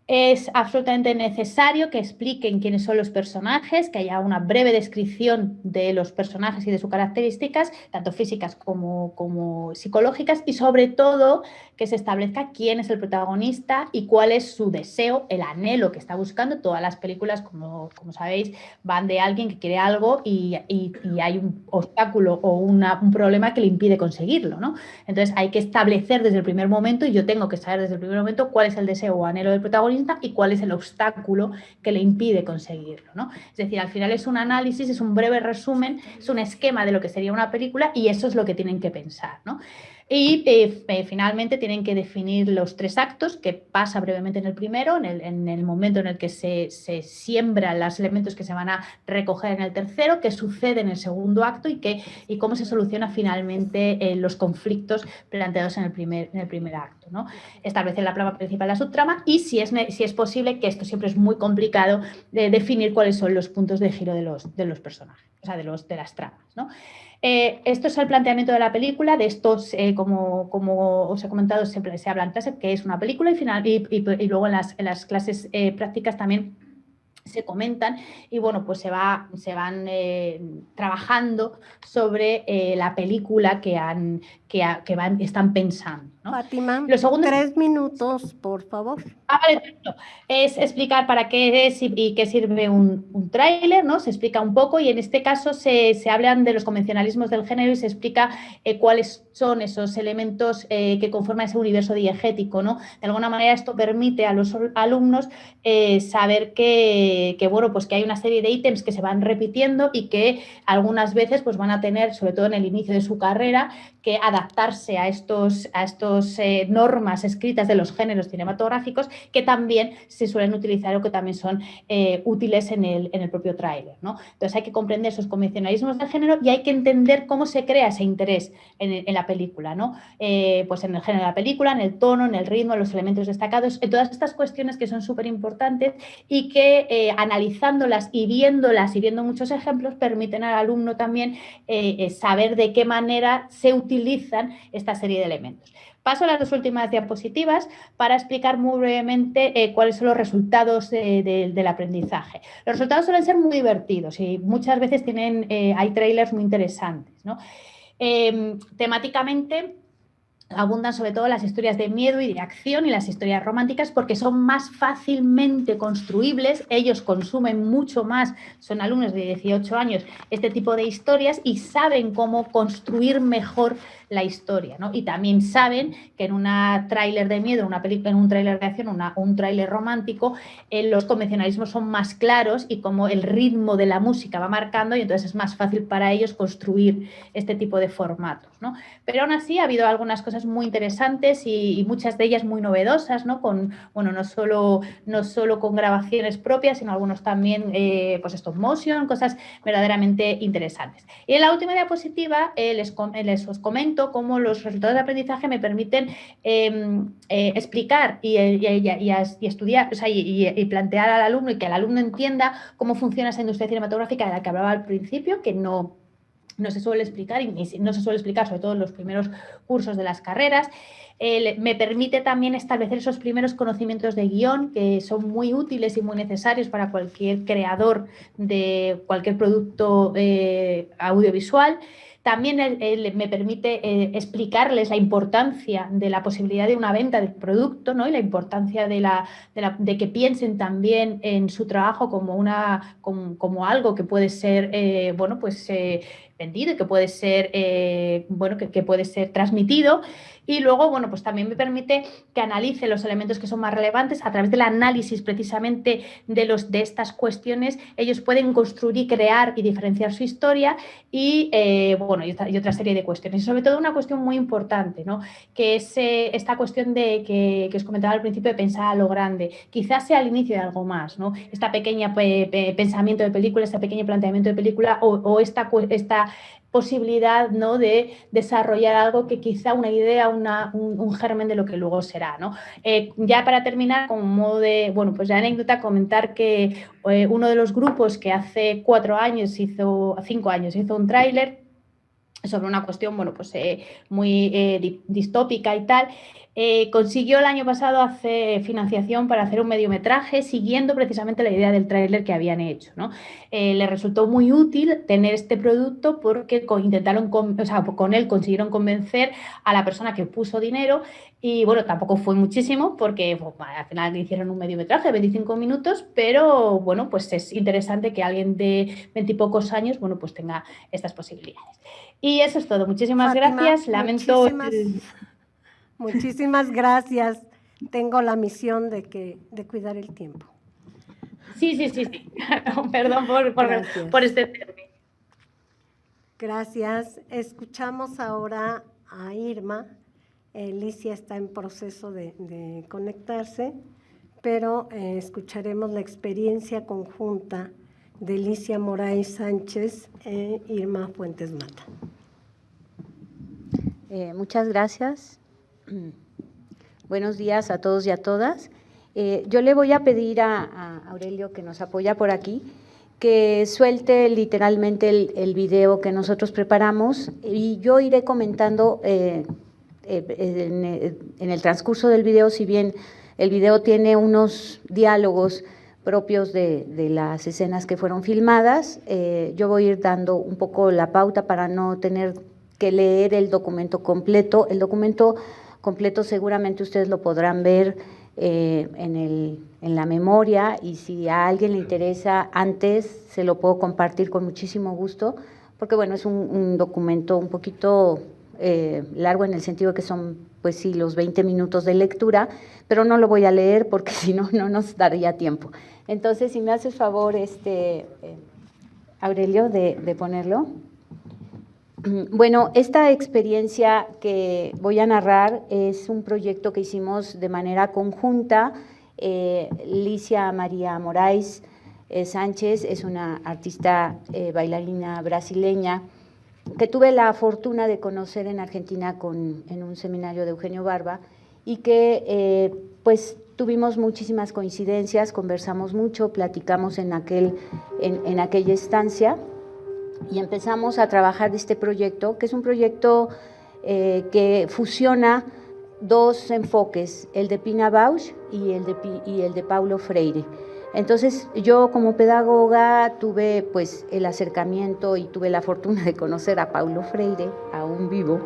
Es absolutamente necesario que expliquen quiénes son los personajes, que haya una breve descripción de los personajes y de sus características, tanto físicas como psicológicas, y sobre todo que se establezca quién es el protagonista y cuál es su deseo, el anhelo que está buscando. Todas las películas, como sabéis, van de alguien que quiere algo y hay un obstáculo o un problema que le impide conseguirlo, ¿no? Entonces hay que establecer desde el primer momento, y yo tengo que saber desde el primer momento, cuál es el deseo o anhelo del protagonista y cuál es el obstáculo que le impide conseguirlo, ¿no? Es decir, al final es un análisis, es un breve resumen, es un esquema de lo que sería una película, y eso es lo que tienen que pensar, ¿no? Y finalmente tienen que definir los 3 actos, que pasa brevemente en el primero, en el momento en el que se siembran los elementos que se van a recoger en el tercero, qué sucede en el segundo acto y cómo se soluciona finalmente los conflictos planteados en el primer acto, ¿no? Establecer la trama principal, la subtrama, y si es posible, que esto siempre es muy complicado, definir cuáles son los puntos de giro de los personajes, o sea, de las tramas, ¿no? Esto es el planteamiento de la película. De estos, como os he comentado, siempre se habla en clase que es una película, y luego en las clases prácticas también se comentan, y bueno, pues se van trabajando sobre la película que están pensando, ¿no? Fátima, Lo segundo 3 minutos, por favor. Vale, perfecto. Es explicar para qué es y qué sirve un tráiler, ¿no? Se explica un poco, y en este caso se hablan de los convencionalismos del género y se explica cuáles son esos elementos que conforman ese universo diegético, ¿no? De alguna manera esto permite a los alumnos saber que bueno, pues que hay una serie de ítems que se van repitiendo y que algunas veces pues van a tener, sobre todo en el inicio de su carrera, que adaptarse a estos normas escritas de los géneros cinematográficos, que también se suelen utilizar o que también son útiles en el propio tráiler, ¿no? Entonces hay que comprender esos convencionalismos del género y hay que entender cómo se crea ese interés en la película, ¿no? Pues en el género de la película, en el tono, en el ritmo, en los elementos destacados, en todas estas cuestiones que son súper importantes y que analizándolas y viendo muchos ejemplos permiten al alumno también saber de qué manera se utilizan esta serie de elementos. Paso a las 2 últimas diapositivas para explicar muy brevemente cuáles son los resultados del aprendizaje. Los resultados suelen ser muy divertidos y muchas veces hay trailers muy interesantes, ¿no? Temáticamente abundan sobre todo las historias de miedo y de acción y las historias románticas porque son más fácilmente construibles, ellos consumen mucho más, son alumnos de 18 años, este tipo de historias y saben cómo construir mejor la historia, ¿no? Y también saben que en una tráiler de miedo, en un tráiler de acción, un tráiler romántico, los convencionalismos son más claros y como el ritmo de la música va marcando y entonces es más fácil para ellos construir este tipo de formatos, ¿no? Pero aún así ha habido algunas cosas muy interesantes y muchas de ellas muy novedosas, ¿no? No solo con grabaciones propias, sino algunos también pues stop motion, cosas verdaderamente interesantes. Y en la última diapositiva os comento cómo los resultados de aprendizaje me permiten explicar y estudiar, o sea, y plantear al alumno y que el alumno entienda cómo funciona esa industria cinematográfica de la que hablaba al principio, que no se suele explicar y no se suele explicar, sobre todo en los primeros cursos de las carreras. Me permite también establecer esos primeros conocimientos de guión que son muy útiles y muy necesarios para cualquier creador de cualquier producto audiovisual. También me permite explicarles la importancia de la posibilidad de una venta del producto, ¿no? Y la importancia de que piensen también en su trabajo como algo que puede ser vendido y que puede ser que puede ser transmitido. Y luego, pues también me permite que analice los elementos que son más relevantes a través del análisis precisamente de estas cuestiones. Ellos pueden construir y crear y diferenciar su historia y otra serie de cuestiones. Y sobre todo una cuestión muy importante, ¿no? Que es esta cuestión que os comentaba al principio de pensar a lo grande. Quizás sea el inicio de algo más, ¿no? Esta pequeña pensamiento de película, este pequeño planteamiento de película o esta posibilidad, ¿no? De desarrollar algo que quizá una idea, un germen de lo que luego será, ¿no? Ya para terminar, como modo de, de anécdota, comentar que uno de los grupos que hace 5 años hizo un tráiler sobre una cuestión, muy distópica y tal, consiguió el año pasado hacer financiación para hacer un mediometraje siguiendo precisamente la idea del tráiler que habían hecho, ¿no? Le resultó muy útil tener este producto porque con él consiguieron convencer a la persona que puso dinero y tampoco fue muchísimo porque al final hicieron un mediometraje de 25 minutos, pero pues es interesante que alguien de 20 y pocos años tenga estas posibilidades. Y eso es todo. Muchísimas gracias. Lamento. Muchísimas gracias. Tengo la misión de cuidar el tiempo. Sí. Perdón por este término. Gracias. Escuchamos ahora a Irma. Licia está en proceso de conectarse, pero escucharemos la experiencia conjunta de Licia Moraes Sánchez e Irma Fuentes Mata. Muchas gracias. Buenos días a todos y a todas. Yo le voy a pedir a Aurelio, que nos apoya por aquí, que suelte literalmente el video que nosotros preparamos y yo iré comentando en el transcurso del video, si bien el video tiene unos diálogos propios de las escenas que fueron filmadas, yo voy a ir dando un poco la pauta para no tener que leer el documento completo. El documento completo seguramente ustedes lo podrán ver en la memoria y si a alguien le interesa antes se lo puedo compartir con muchísimo gusto, porque es un documento un poquito largo en el sentido de que son, pues sí, los 20 minutos de lectura, pero no lo voy a leer porque si no, no nos daría tiempo. Entonces, si me haces favor, Aurelio, de ponerlo. Bueno, esta experiencia que voy a narrar es un proyecto que hicimos de manera conjunta. Licia María Moraes Sánchez es una artista bailarina brasileña que tuve la fortuna de conocer en Argentina en un seminario de Eugenio Barba y que pues tuvimos muchísimas coincidencias, conversamos mucho, platicamos en aquella estancia y empezamos a trabajar de este proyecto, que es un proyecto que fusiona dos enfoques, el de Pina Bausch y el de Paulo Freire. Entonces, yo como pedagoga tuve pues el acercamiento y tuve la fortuna de conocer a Paulo Freire, aún vivo,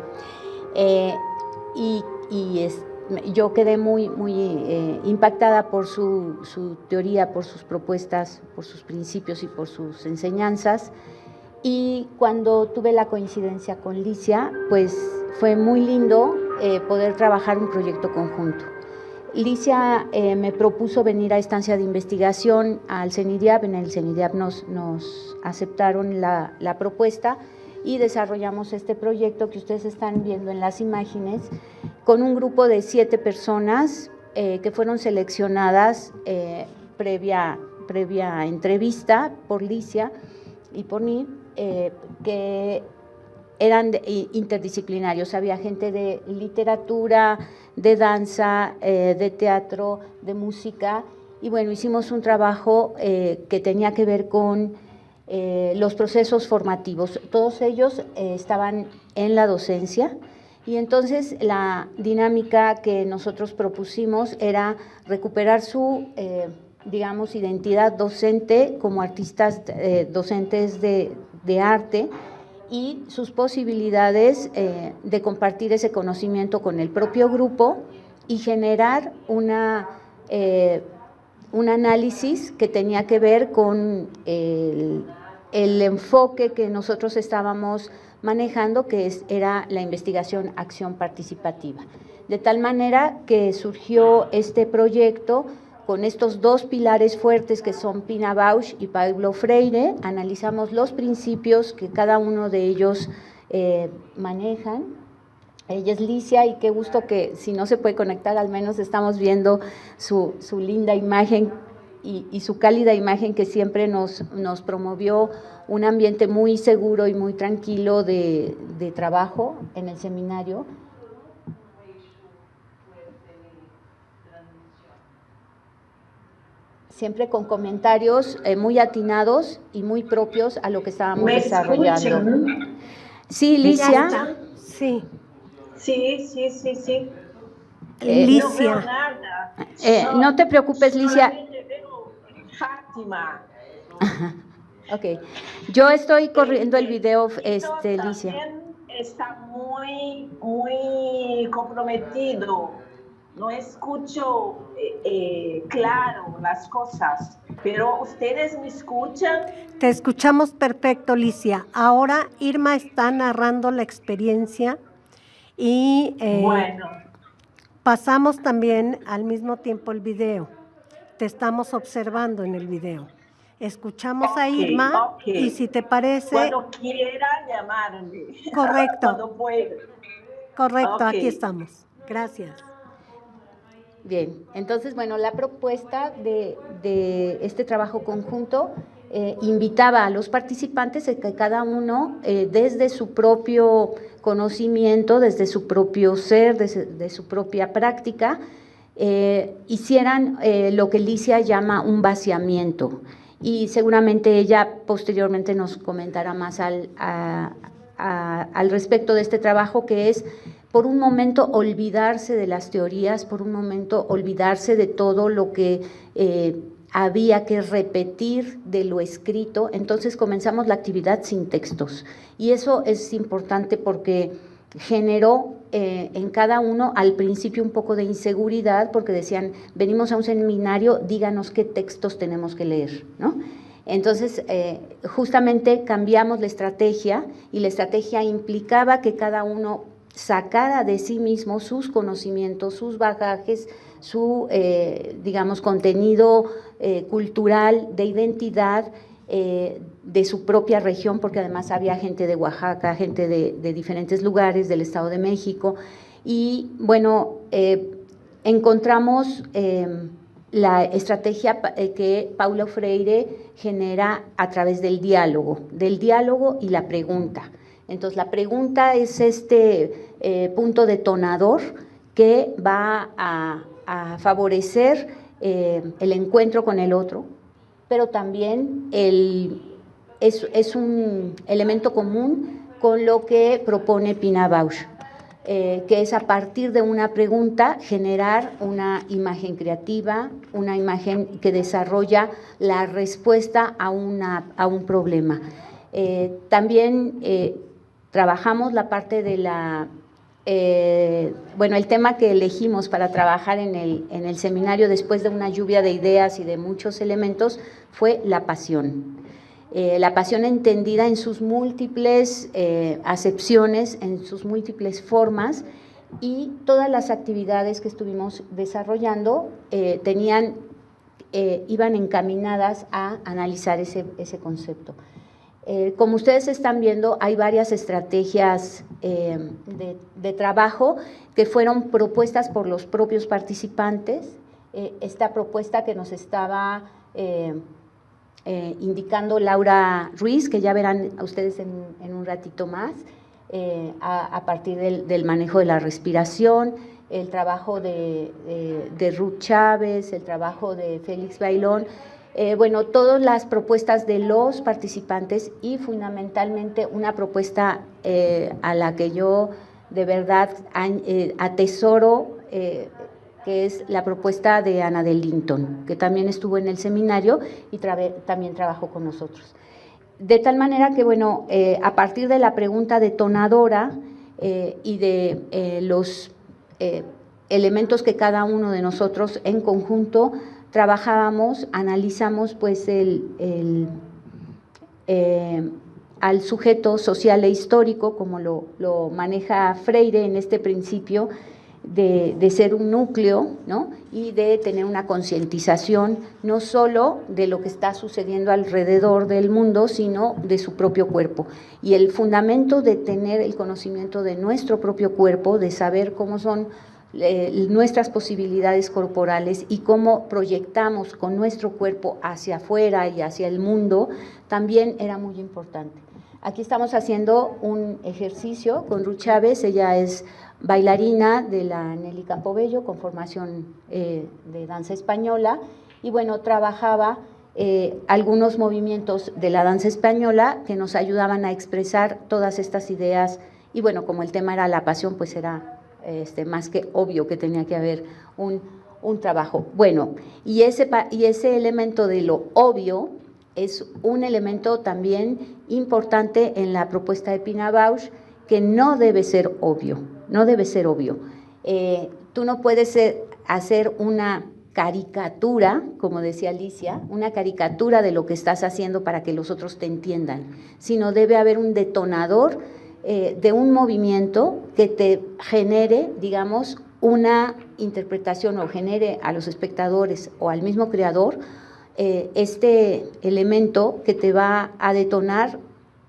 yo quedé muy impactada por su teoría, por sus propuestas, por sus principios y por sus enseñanzas. Y cuando tuve la coincidencia con Licia, pues fue muy lindo poder trabajar un proyecto conjunto. Licia me propuso venir a estancia de investigación al CENIDIAP. En el CENIDIAP nos aceptaron la propuesta y desarrollamos este proyecto que ustedes están viendo en las imágenes con un grupo de 7 personas que fueron seleccionadas previa entrevista por Licia y por mí, que eran interdisciplinarios. Había gente de literatura, de danza, de teatro, de música, y bueno, hicimos un trabajo que tenía que ver con los procesos formativos. Todos ellos estaban en la docencia, y entonces la dinámica que nosotros propusimos era recuperar su, digamos, identidad docente como artistas docentes de arte, y sus posibilidades de compartir ese conocimiento con el propio grupo y generar un análisis que tenía que ver con el enfoque que nosotros estábamos manejando, que era la investigación acción participativa. De tal manera que surgió este proyecto con estos 2 pilares fuertes que son Pina Bausch y Paulo Freire. Analizamos los principios que cada uno de ellos manejan. Ella es Licia, y qué gusto que, si no se puede conectar, al menos estamos viendo su linda imagen y su cálida imagen, que siempre nos promovió un ambiente muy seguro y muy tranquilo de trabajo en el seminario. Siempre con comentarios muy atinados y muy propios a lo que estábamos desarrollando. Escuchan? Sí, Licia. Sí. Sí. Licia. No veo nada. No te preocupes, Licia. Solamente veo Fátima. Ok. Yo estoy corriendo el video, Licia. También está muy comprometido. No escucho claro las cosas, pero ¿ustedes me escuchan? Te escuchamos perfecto, Licia. Ahora Irma está narrando la experiencia y Bueno. pasamos también al mismo tiempo el video. Te estamos observando en el video. Escuchamos a Irma y si te parece… Cuando quiera llamarme. Correcto. Cuando pueda. Correcto, aquí estamos. Gracias. Bien, entonces, bueno, la propuesta de este trabajo conjunto invitaba a los participantes a que cada uno, desde su propio conocimiento, desde su propio ser, desde su propia práctica, hicieran lo que Licia llama un vaciamiento. Y seguramente ella posteriormente nos comentará más al respecto de este trabajo, que es, por un momento, olvidarse de las teorías, por un momento olvidarse de todo lo que había que repetir de lo escrito. Entonces comenzamos la actividad sin textos, y eso es importante porque generó en cada uno al principio un poco de inseguridad, porque decían, venimos a un seminario, díganos qué textos tenemos que leer, ¿no? Entonces, justamente cambiamos la estrategia, y la estrategia implicaba que cada uno sacara de sí mismo sus conocimientos, sus bagajes, su, digamos, contenido cultural, de identidad, de su propia región, porque además había gente de Oaxaca, gente de diferentes lugares del Estado de México. Y bueno, encontramos la estrategia que Paulo Freire genera a través del diálogo y la pregunta. Entonces, la pregunta es este punto detonador que va a favorecer el encuentro con el otro, pero también es un elemento común con lo que propone Pina Bausch. que es a partir de una pregunta generar una imagen creativa, una imagen que desarrolla la respuesta a un problema. También trabajamos la parte de la, bueno, el tema que elegimos para trabajar en el seminario después de una lluvia de ideas y de muchos elementos fue la pasión. La pasión entendida en sus múltiples acepciones, en sus múltiples formas, y todas las actividades que estuvimos desarrollando iban encaminadas a analizar ese concepto. Como ustedes están viendo, hay varias estrategias de trabajo que fueron propuestas por los propios participantes. Esta propuesta que nos estaba indicando Laura Ruiz, que ya verán ustedes en un ratito más, a partir del manejo de la respiración, el trabajo de Ruth Chávez, el trabajo de Félix Bailón, bueno, todas las propuestas de los participantes y fundamentalmente una propuesta a la que yo de verdad atesoro, que es la propuesta de Annadel Linton, que también estuvo en el seminario y también trabajó con nosotros. De tal manera que, bueno, a partir de la pregunta detonadora y de los elementos que cada uno de nosotros en conjunto trabajábamos, analizamos pues al sujeto social e histórico, como lo maneja Freire en este principio, de ser un núcleo, ¿no? Y de tener una concientización no solo de lo que está sucediendo alrededor del mundo, sino de su propio cuerpo. Y el fundamento de tener el conocimiento de nuestro propio cuerpo, de saber cómo son nuestras posibilidades corporales y cómo proyectamos con nuestro cuerpo hacia afuera y hacia el mundo, también era muy importante. Aquí estamos haciendo un ejercicio con Ruth Chávez. Ella es bailarina de la Nelly Campobello con formación de danza española y bueno, trabajaba algunos movimientos de la danza española que nos ayudaban a expresar todas estas ideas y bueno, como el tema era la pasión, pues era más que obvio que tenía que haber un trabajo. Bueno, y ese elemento de lo obvio es un elemento también importante en la propuesta de Pina Bausch, que no debe ser obvio, no debe ser obvio. Tú no puedes hacer una caricatura, como decía Alicia, una caricatura de lo que estás haciendo para que los otros te entiendan, sino debe haber un detonador de un movimiento que te genere, digamos, una interpretación o genere a los espectadores o al mismo creador este elemento que te va a detonar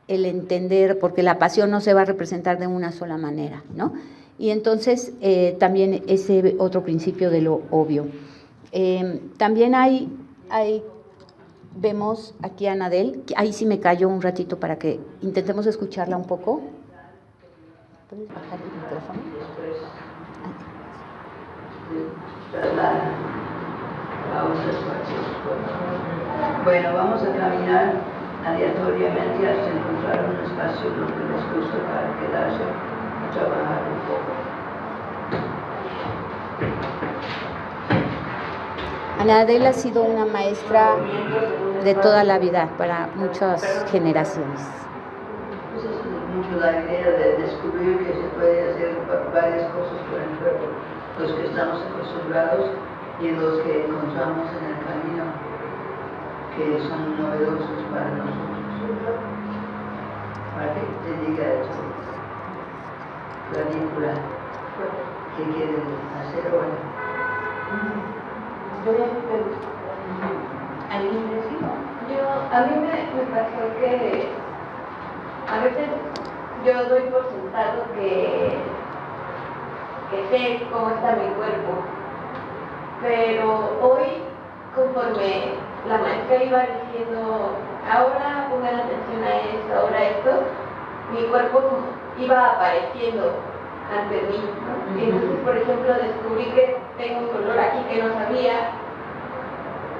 el entender, porque la pasión no se va a representar de una sola manera, ¿no? Y entonces también ese otro principio de lo obvio. También vemos aquí a Annadel, ahí sí me callo un ratito para que intentemos escucharla un poco. ¿Puedes bajar el micrófono? Bueno, vamos a caminar aleatoriamente hasta encontrar un espacio donde les guste para quedarse y trabajar un poco. Annadel ha sido una maestra de toda la vida para muchas generaciones. Pues es mucho la idea de descubrir que se puede hacer varias cosas por el cuerpo, los que estamos acostumbrados y los que encontramos en el camino, que son novedosos para nosotros. Para que te diga esto, clavícula, ¿qué quieres hacer ahora? ¿Alguien decía? A mí me pasó que a veces yo doy por sentado que sé cómo está mi cuerpo, pero hoy, conforme la maestra iba diciendo, ahora pongan atención a esto, ahora esto, mi cuerpo iba apareciendo ante mí, ¿no? Entonces, por ejemplo, descubrí que tengo un dolor aquí que no sabía,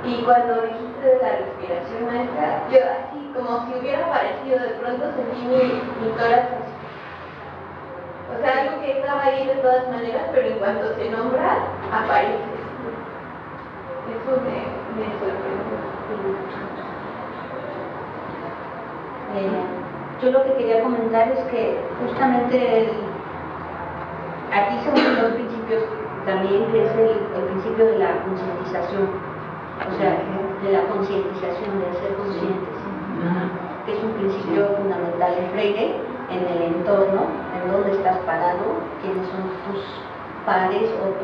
y cuando dijiste de la respiración, maestra, yo así como si hubiera aparecido, de pronto sentí mi tórax así. O sea, algo que estaba ahí de todas maneras, pero en cuanto se nombra, aparece. Eso me sorprendió. Yo lo que quería comentar es que justamente aquí se unen dos principios también, que es el principio de la concientización, o sea, de la concientización, de ser conscientes, que es un principio fundamental en Freire, en el entorno, en dónde estás parado, quiénes son tus pares o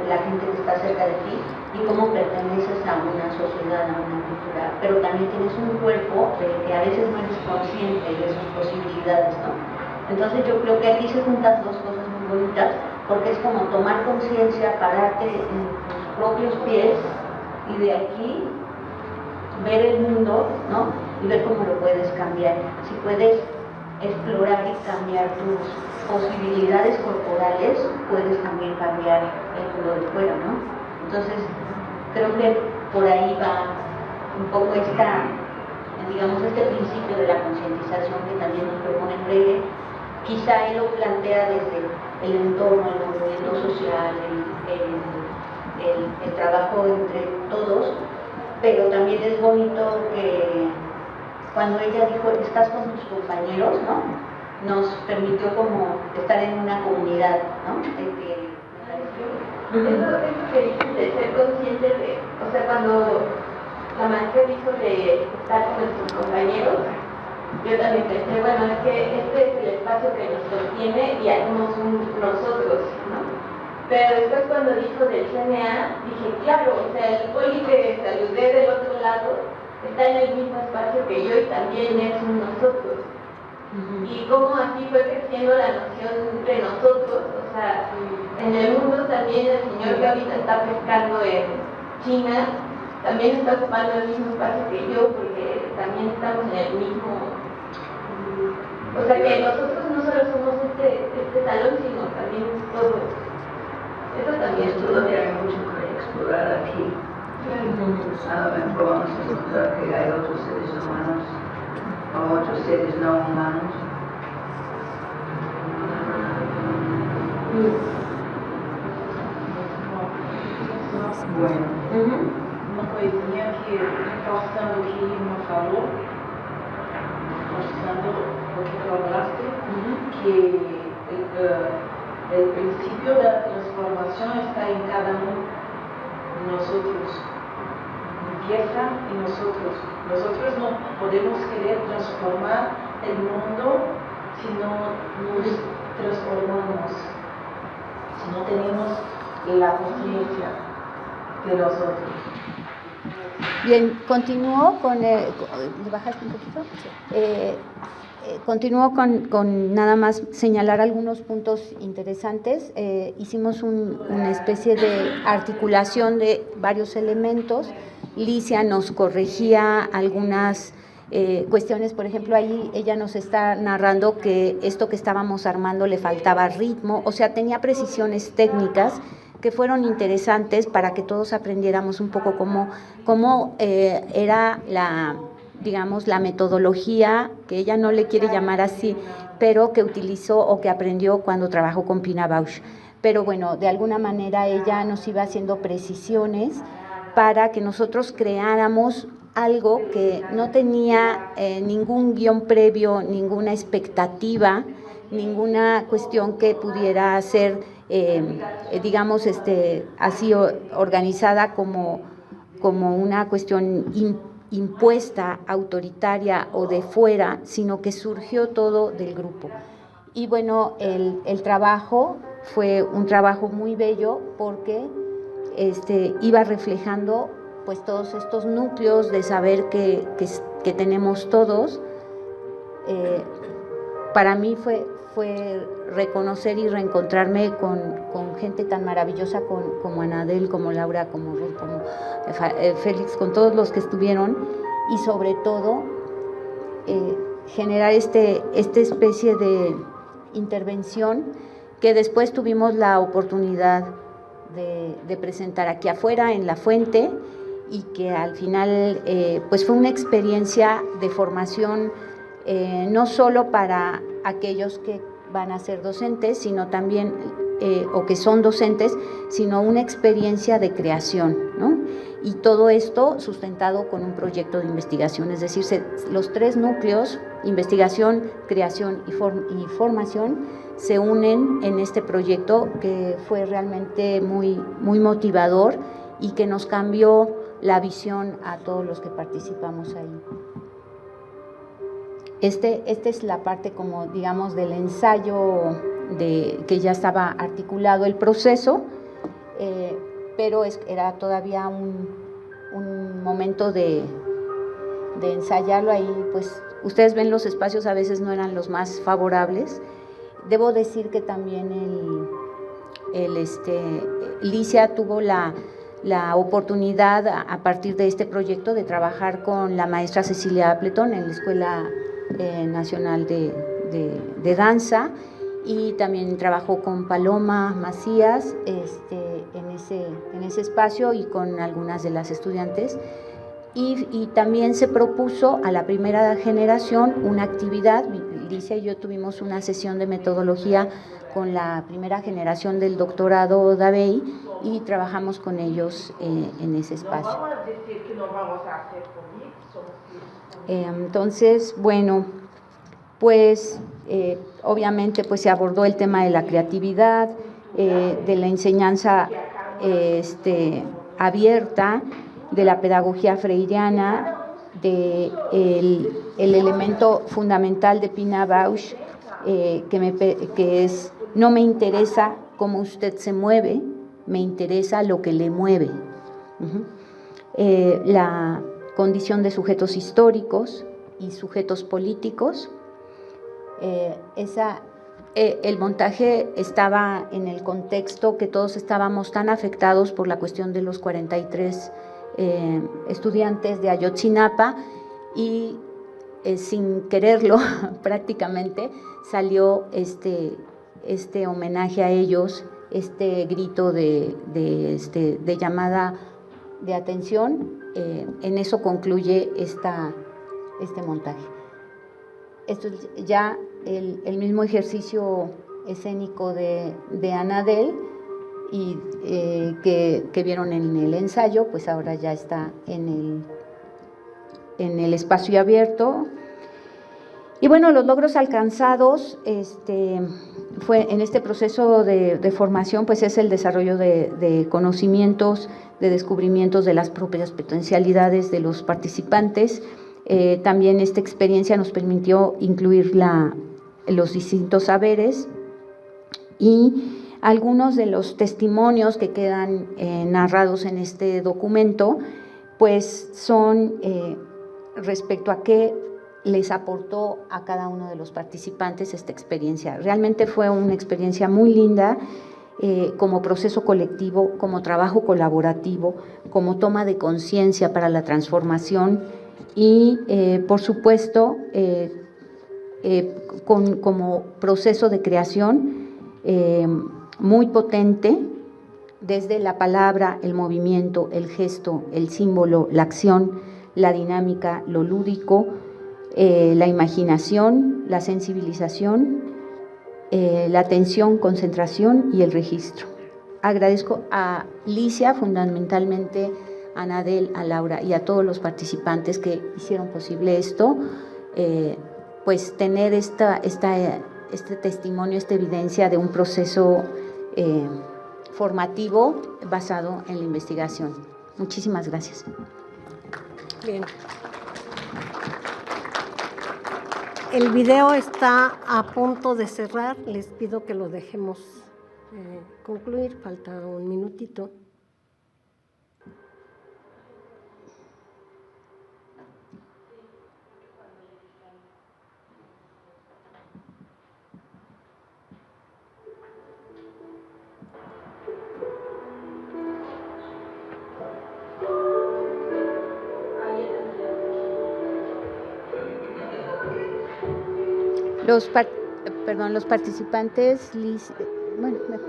la gente que está cerca de ti y cómo perteneces a una sociedad, a una cultura, pero también tienes un cuerpo del que a veces no eres consciente de sus posibilidades, ¿no? Entonces yo creo que aquí se juntan dos cosas muy bonitas, porque es como tomar conciencia, pararte en tus propios pies y de aquí ver el mundo, ¿no? Y ver cómo lo puedes cambiar. Si puedes explorar y cambiar tus posibilidades corporales, puedes también cambiar el mundo de fuera, ¿no? Entonces, creo que por ahí va un poco digamos, este principio de la concientización que también nos propone Freire. Quizá él lo plantea desde el entorno, el movimiento social, el trabajo entre todos, pero también es bonito que cuando ella dijo, estás con tus compañeros, ¿no? Nos permitió como estar en una comunidad, ¿no? Eso que dices de ser consciente de, o sea, cuando la maestra dijo de estar con nuestros compañeros, yo también pensé, bueno, es que este es el espacio que nos sostiene y hacemos nosotros, ¿no? Pero después cuando dijo del CNA, dije, claro, o sea, el poli que saludé del otro lado está en el mismo espacio que yo y también es un nosotros. Y cómo así fue creciendo la noción de nosotros, o sea, en el mundo también el señor que ahorita está pescando en China también está ocupando el mismo espacio que yo, porque también estamos en el mismo, o sea que nosotros no solo somos este salón, sino también todo. Eso también es todo, hay mucho que explorar aquí. A lo mejor vamos a encontrar que hay otros seres humanos o otros seres no humanos. Bueno. Uma coisinha que, reforçando o que Irma falou, reforçando o que tu hablaste, que el principio de la transformación está en cada uno de nosotros. Empieza en nosotros. Nosotros no podemos querer transformar el mundo si no nos transformamos, si no tenemos la conciencia de nosotros. Bien, continúo con... ¿le bajaste un poquito? Continúo con nada más señalar algunos puntos interesantes. Hicimos una especie de articulación de varios elementos. Licia nos corregía algunas cuestiones, por ejemplo, ahí ella nos está narrando que esto que estábamos armando le faltaba ritmo, o sea, tenía precisiones técnicas que fueron interesantes para que todos aprendiéramos un poco cómo era digamos, la metodología, que ella no le quiere llamar así, pero que utilizó o que aprendió cuando trabajó con Pina Bausch. Pero bueno, de alguna manera ella nos iba haciendo precisiones para que nosotros creáramos algo que no tenía ningún guión previo, ninguna expectativa, ninguna cuestión que pudiera ser, digamos, así organizada como una cuestión impuesta, autoritaria o de fuera, sino que surgió todo del grupo. Y bueno, el trabajo fue un trabajo muy bello porque iba reflejando pues todos estos núcleos de saber que tenemos todos. Para mí fue reconocer y reencontrarme con gente tan maravillosa como Anadel, como Laura, como Ruth, como Félix, con todos los que estuvieron, y sobre todo generar esta especie de intervención que después tuvimos la oportunidad de presentar aquí afuera en La Fuente, y que al final pues fue una experiencia de formación no solo para aquellos que van a ser docentes, sino también, o que son docentes, sino una experiencia de creación, ¿no? Y todo esto sustentado con un proyecto de investigación, es decir, los tres núcleos, investigación, creación y formación, se unen en este proyecto que fue realmente muy, muy motivador y que nos cambió la visión a todos los que participamos ahí. Esta es la parte, como digamos, del ensayo que ya estaba articulado el proceso, pero era todavía un momento de ensayarlo ahí. Pues ustedes ven, los espacios a veces no eran los más favorables. Debo decir que también Licia tuvo la oportunidad a partir de este proyecto de trabajar con la maestra Cecilia Appleton en la Escuela Nacional de Danza, y también trabajó con Paloma Macías en ese espacio y con algunas de las estudiantes. Y también se propuso a la primera generación una actividad. Licia y yo tuvimos una sesión de metodología con la primera generación del doctorado Davey y trabajamos con ellos en ese espacio. Entonces, bueno, pues obviamente pues se abordó el tema de la creatividad, de la enseñanza abierta, de la pedagogía freiriana, el elemento fundamental de Pina Bausch, que es: no me interesa cómo usted se mueve, me interesa lo que le mueve. La condición de sujetos históricos y sujetos políticos. El montaje estaba en el contexto que todos estábamos tan afectados por la cuestión de los 43 estudiantes de Ayotzinapa, y sin quererlo prácticamente salió este homenaje a ellos, este grito de llamada de atención. En eso concluye este montaje. Esto es ya el mismo ejercicio escénico de Anadel, y que vieron en el ensayo, pues ahora ya está en el espacio abierto. Y bueno, los logros alcanzados fue en este proceso de formación, pues es el desarrollo de conocimientos, de descubrimientos de las propias potencialidades de los participantes. También esta experiencia nos permitió incluir los distintos saberes, y algunos de los testimonios que quedan narrados en este documento, pues son respecto a qué les aportó a cada uno de los participantes esta experiencia. Realmente fue una experiencia muy linda, como proceso colectivo, como trabajo colaborativo, como toma de conciencia para la transformación y, por supuesto, como proceso de creación muy potente, desde la palabra, el movimiento, el gesto, el símbolo, la acción, la dinámica, lo lúdico, la imaginación, la sensibilización, la atención, concentración y el registro. Agradezco a Licia, fundamentalmente a Anadel, a Laura y a todos los participantes que hicieron posible esto, pues tener este testimonio, esta evidencia de un proceso formativo basado en la investigación. Muchísimas gracias. Bien. El video está a punto de cerrar. Les pido que lo dejemos concluir. Falta un minutito. Los participantes, bueno, mejor.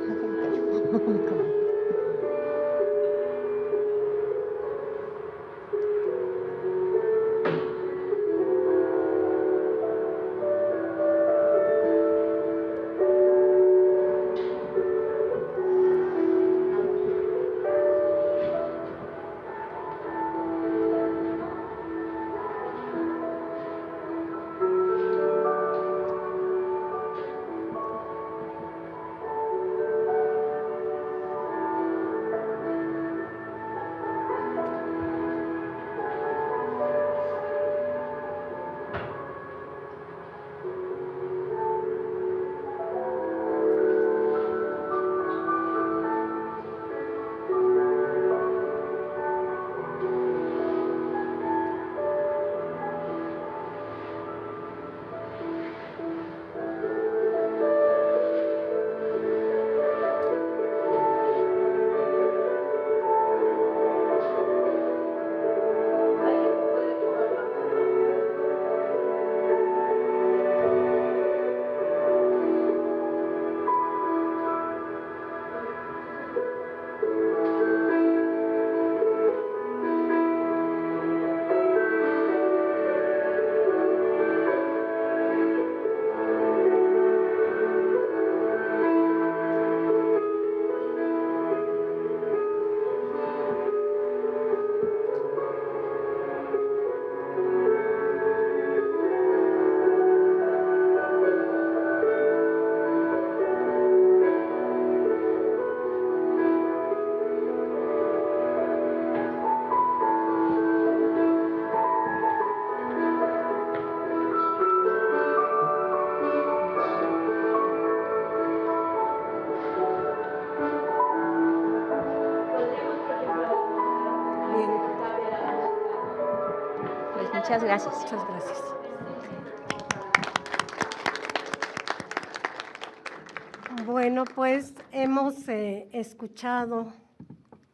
Bien. Pues muchas gracias. Muchas gracias. Bueno, pues hemos escuchado,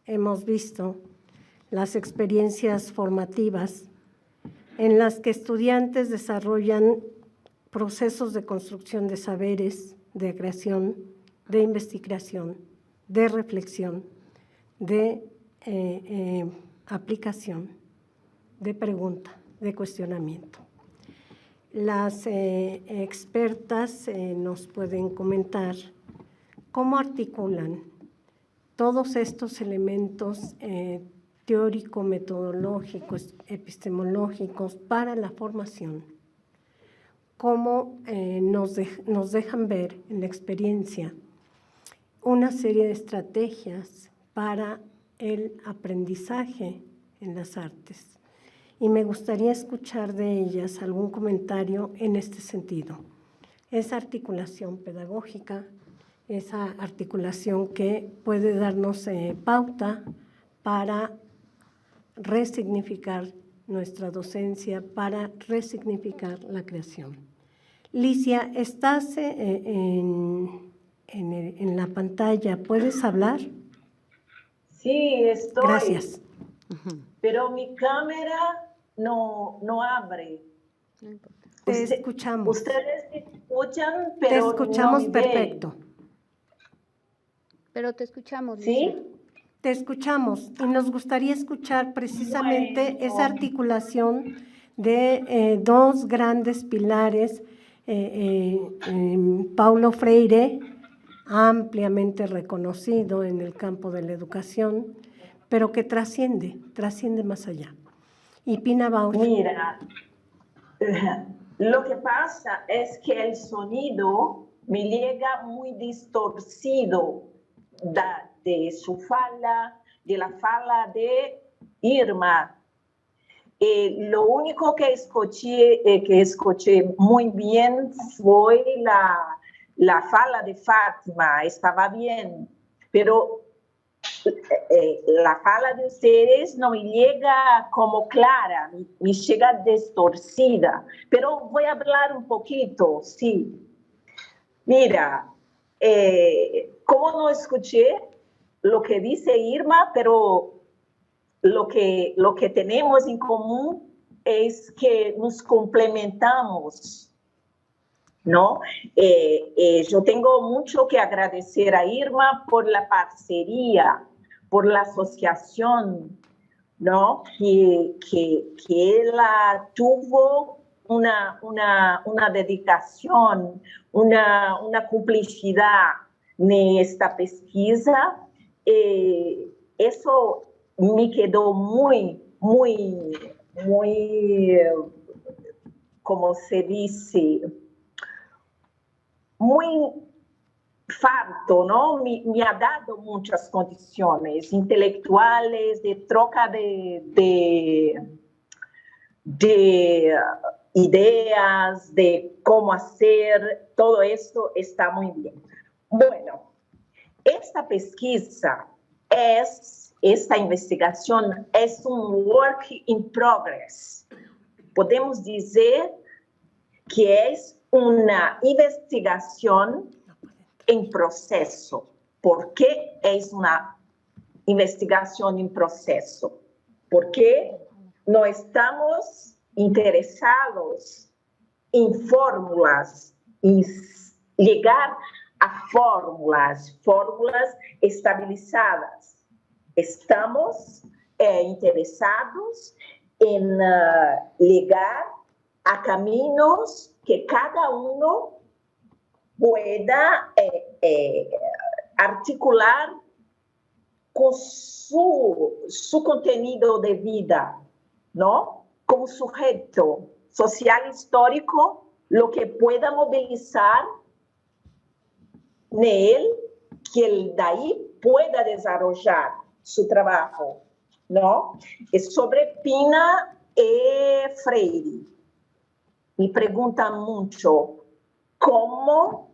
hemos visto las experiencias formativas en las que estudiantes desarrollan procesos de construcción de saberes, de creación, de investigación, de reflexión, de aplicación, de pregunta, de cuestionamiento. Las expertas nos pueden comentar cómo articulan todos estos elementos teórico-metodológicos, epistemológicos para la formación, cómo nos dejan ver en la experiencia una serie de estrategias para el aprendizaje en las artes. Y me gustaría escuchar de ellas algún comentario en este sentido. Esa articulación pedagógica, esa articulación que puede darnos pauta para resignificar nuestra docencia, para resignificar la creación. Licia, estás en la pantalla, ¿puedes hablar? Sí, estoy. Gracias. Pero mi cámara no abre. Te escuchamos. Ustedes me escuchan, pero te escuchamos no me perfecto. ven. Pero te escuchamos, ¿Sí? Licia. Te escuchamos y nos gustaría escuchar precisamente esa articulación de dos grandes pilares, Paulo Freire, ampliamente reconocido en el campo de la educación, pero que trasciende más allá. Y Pina Bausch. Mira, lo que pasa es que el sonido me llega muy distorcido de su fala, de la fala de Irma. Lo único que escuché muy bien fue la fala de Fátima, estaba bien, pero la fala de ustedes no me llega como clara, me llega distorcida, pero voy a hablar un poquito, sí. Mira, como no escuché lo que dice Irma, pero lo que tenemos en común es que nos complementamos, ¿no? Yo tengo mucho que agradecer a Irma por la parcería, por la asociación, ¿no? Que ella tuvo una dedicación, una complicidad en esta pesquisa. Eso me quedó muy, como se dice, muy farto, ¿no? Me ha dado muchas condiciones intelectuales, de troca de ideas, de cómo hacer, todo esto está muy bien. Bueno, esta pesquisa esta investigación es un work in progress. Podemos decir que es una investigación en proceso. ¿Por qué es una investigación en proceso? Porque no estamos interesados en fórmulas, en llegar a fórmulas estabilizadas. Estamos interesados en llegar a caminos que cada uno pueda articular con su contenido de vida, ¿no? Como sujeto social histórico, lo que pueda movilizar en él, que él de ahí pueda desarrollar su trabajo, ¿no? Es sobre Pina y Freire. Me preguntan mucho cómo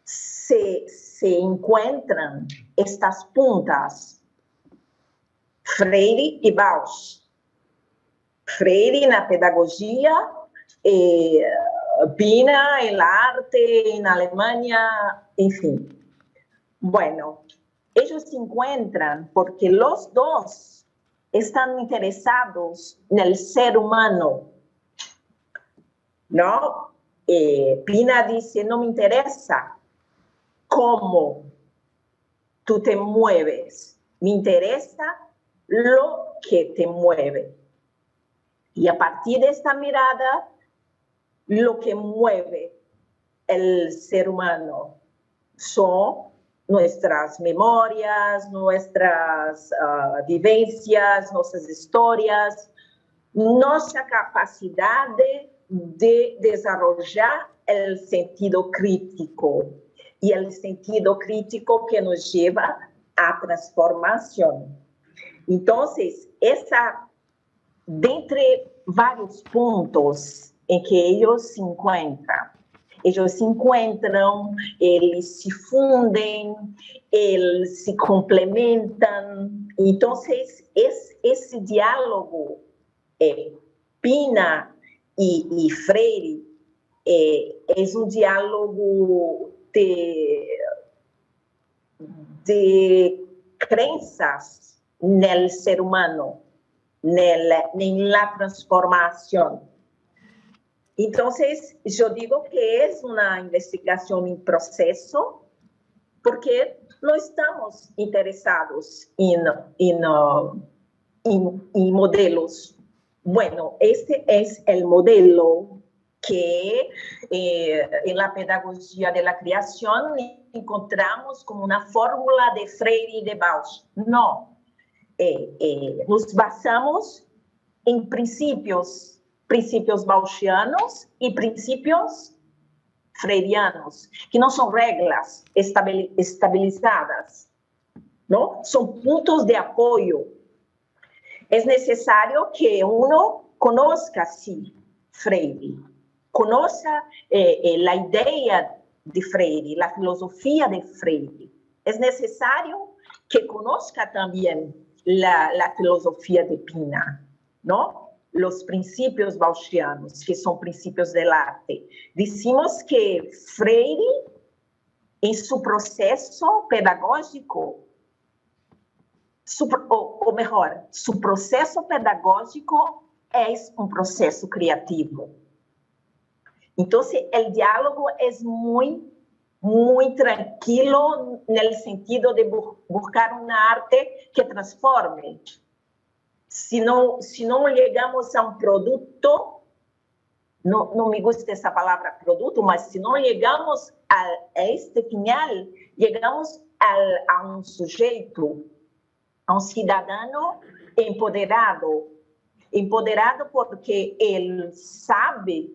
se encuentran estas puntas. Freire y Bausch. Freire en la pedagogía, Pina en la arte, en Alemania, en fin. Bueno, ellos se encuentran porque los dos están interesados en el ser humano, ¿no? Pina dice, no me interesa cómo tú te mueves, me interesa lo que te mueve. Y a partir de esta mirada, lo que mueve el ser humano son nuestras memorias, nuestras vivencias, nuestras historias, nuestra capacidad de desarrollar el sentido crítico y el sentido crítico que nos lleva a transformación. Entonces, de entre varios puntos en que ellos se encuentran, eles se fundem, eles se complementam. Então, esse diálogo Pina e Freire é um diálogo de crenças no ser humano, na transformação. Entonces, yo digo que es una investigación en proceso porque no estamos interesados en modelos. Bueno, este es el modelo que en la pedagogía de la creación encontramos como una fórmula de Freire y de Bausch. No, nos basamos en principios bauschianos y principios freirianos, que no son reglas estabilizadas, ¿no? Son puntos de apoyo. Es necesario que uno conozca, sí, Freire, conozca la idea de Freire, la filosofía de Freire. Es necesario que conozca también la filosofía de Pina, ¿no? Los principios bauschianos, que son principios del arte. Decimos que Freire, en su proceso pedagógico, o mejor, su proceso pedagógico es un proceso creativo. Entonces, el diálogo es muy tranquilo en el sentido de buscar una arte que transforme. Si no llegamos a un producto, no me gusta esa palabra producto, mas si no llegamos a este final, llegamos a un sujeto, a un ciudadano empoderado porque él sabe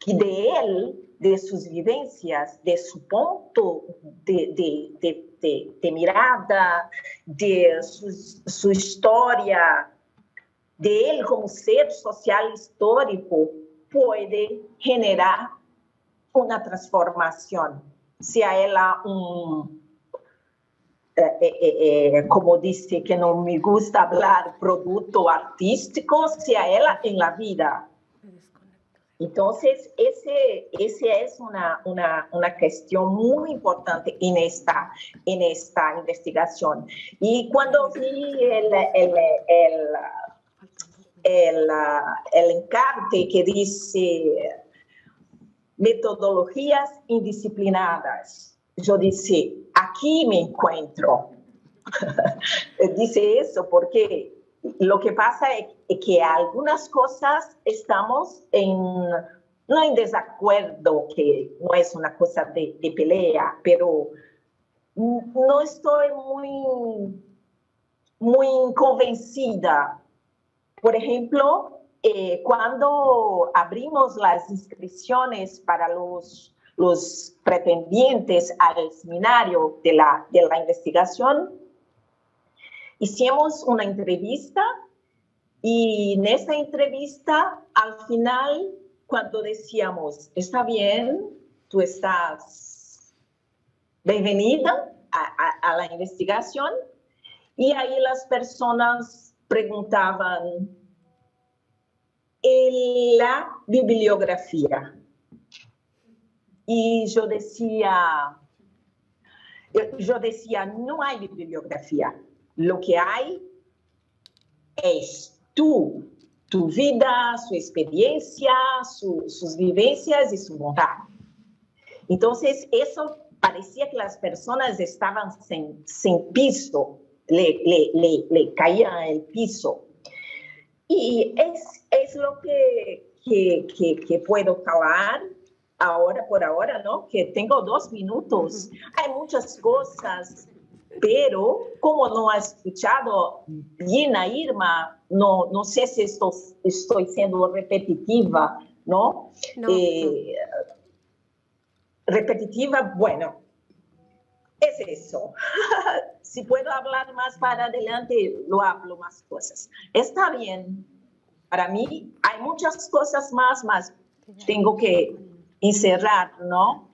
que de sus vivencias, de su punto de mirada, de su historia, de él como ser social histórico, puede generar una transformación. Sea ella como dice que no me gusta hablar producto artístico, sea ella en la vida. Entonces, ese es una cuestión muy importante en esta investigación. Y cuando vi el encarte que dice metodologías indisciplinadas, yo dije, aquí me encuentro. Dice eso porque lo que pasa es que algunas cosas estamos no en desacuerdo, que no es una cosa de pelea, pero no estoy muy convencida. Por ejemplo, cuando abrimos las inscripciones para los pretendientes al seminario de la investigación, hicimos una entrevista y en esa entrevista, al final, cuando decíamos, está bien, tú estás bienvenida a la investigación, Y ahí las personas preguntaban la bibliografía. Y yo decía, no hay bibliografía. Lo que hay es tu vida, su experiencia, sus vivencias y su vontad. Entonces, eso parecía que las personas estaban sin piso, le caía el piso. Y es lo que puedo hablar ahora, por ahora, ¿no? Que tengo 2 minutos. Hay muchas cosas, pero como no ha escuchado bien a Irma, no sé si estoy siendo repetitiva, ¿no? No. Repetitiva, bueno, es eso. Si puedo hablar más para adelante, lo hablo más cosas. Está bien. Para mí hay muchas cosas más tengo que encerrar, ¿no?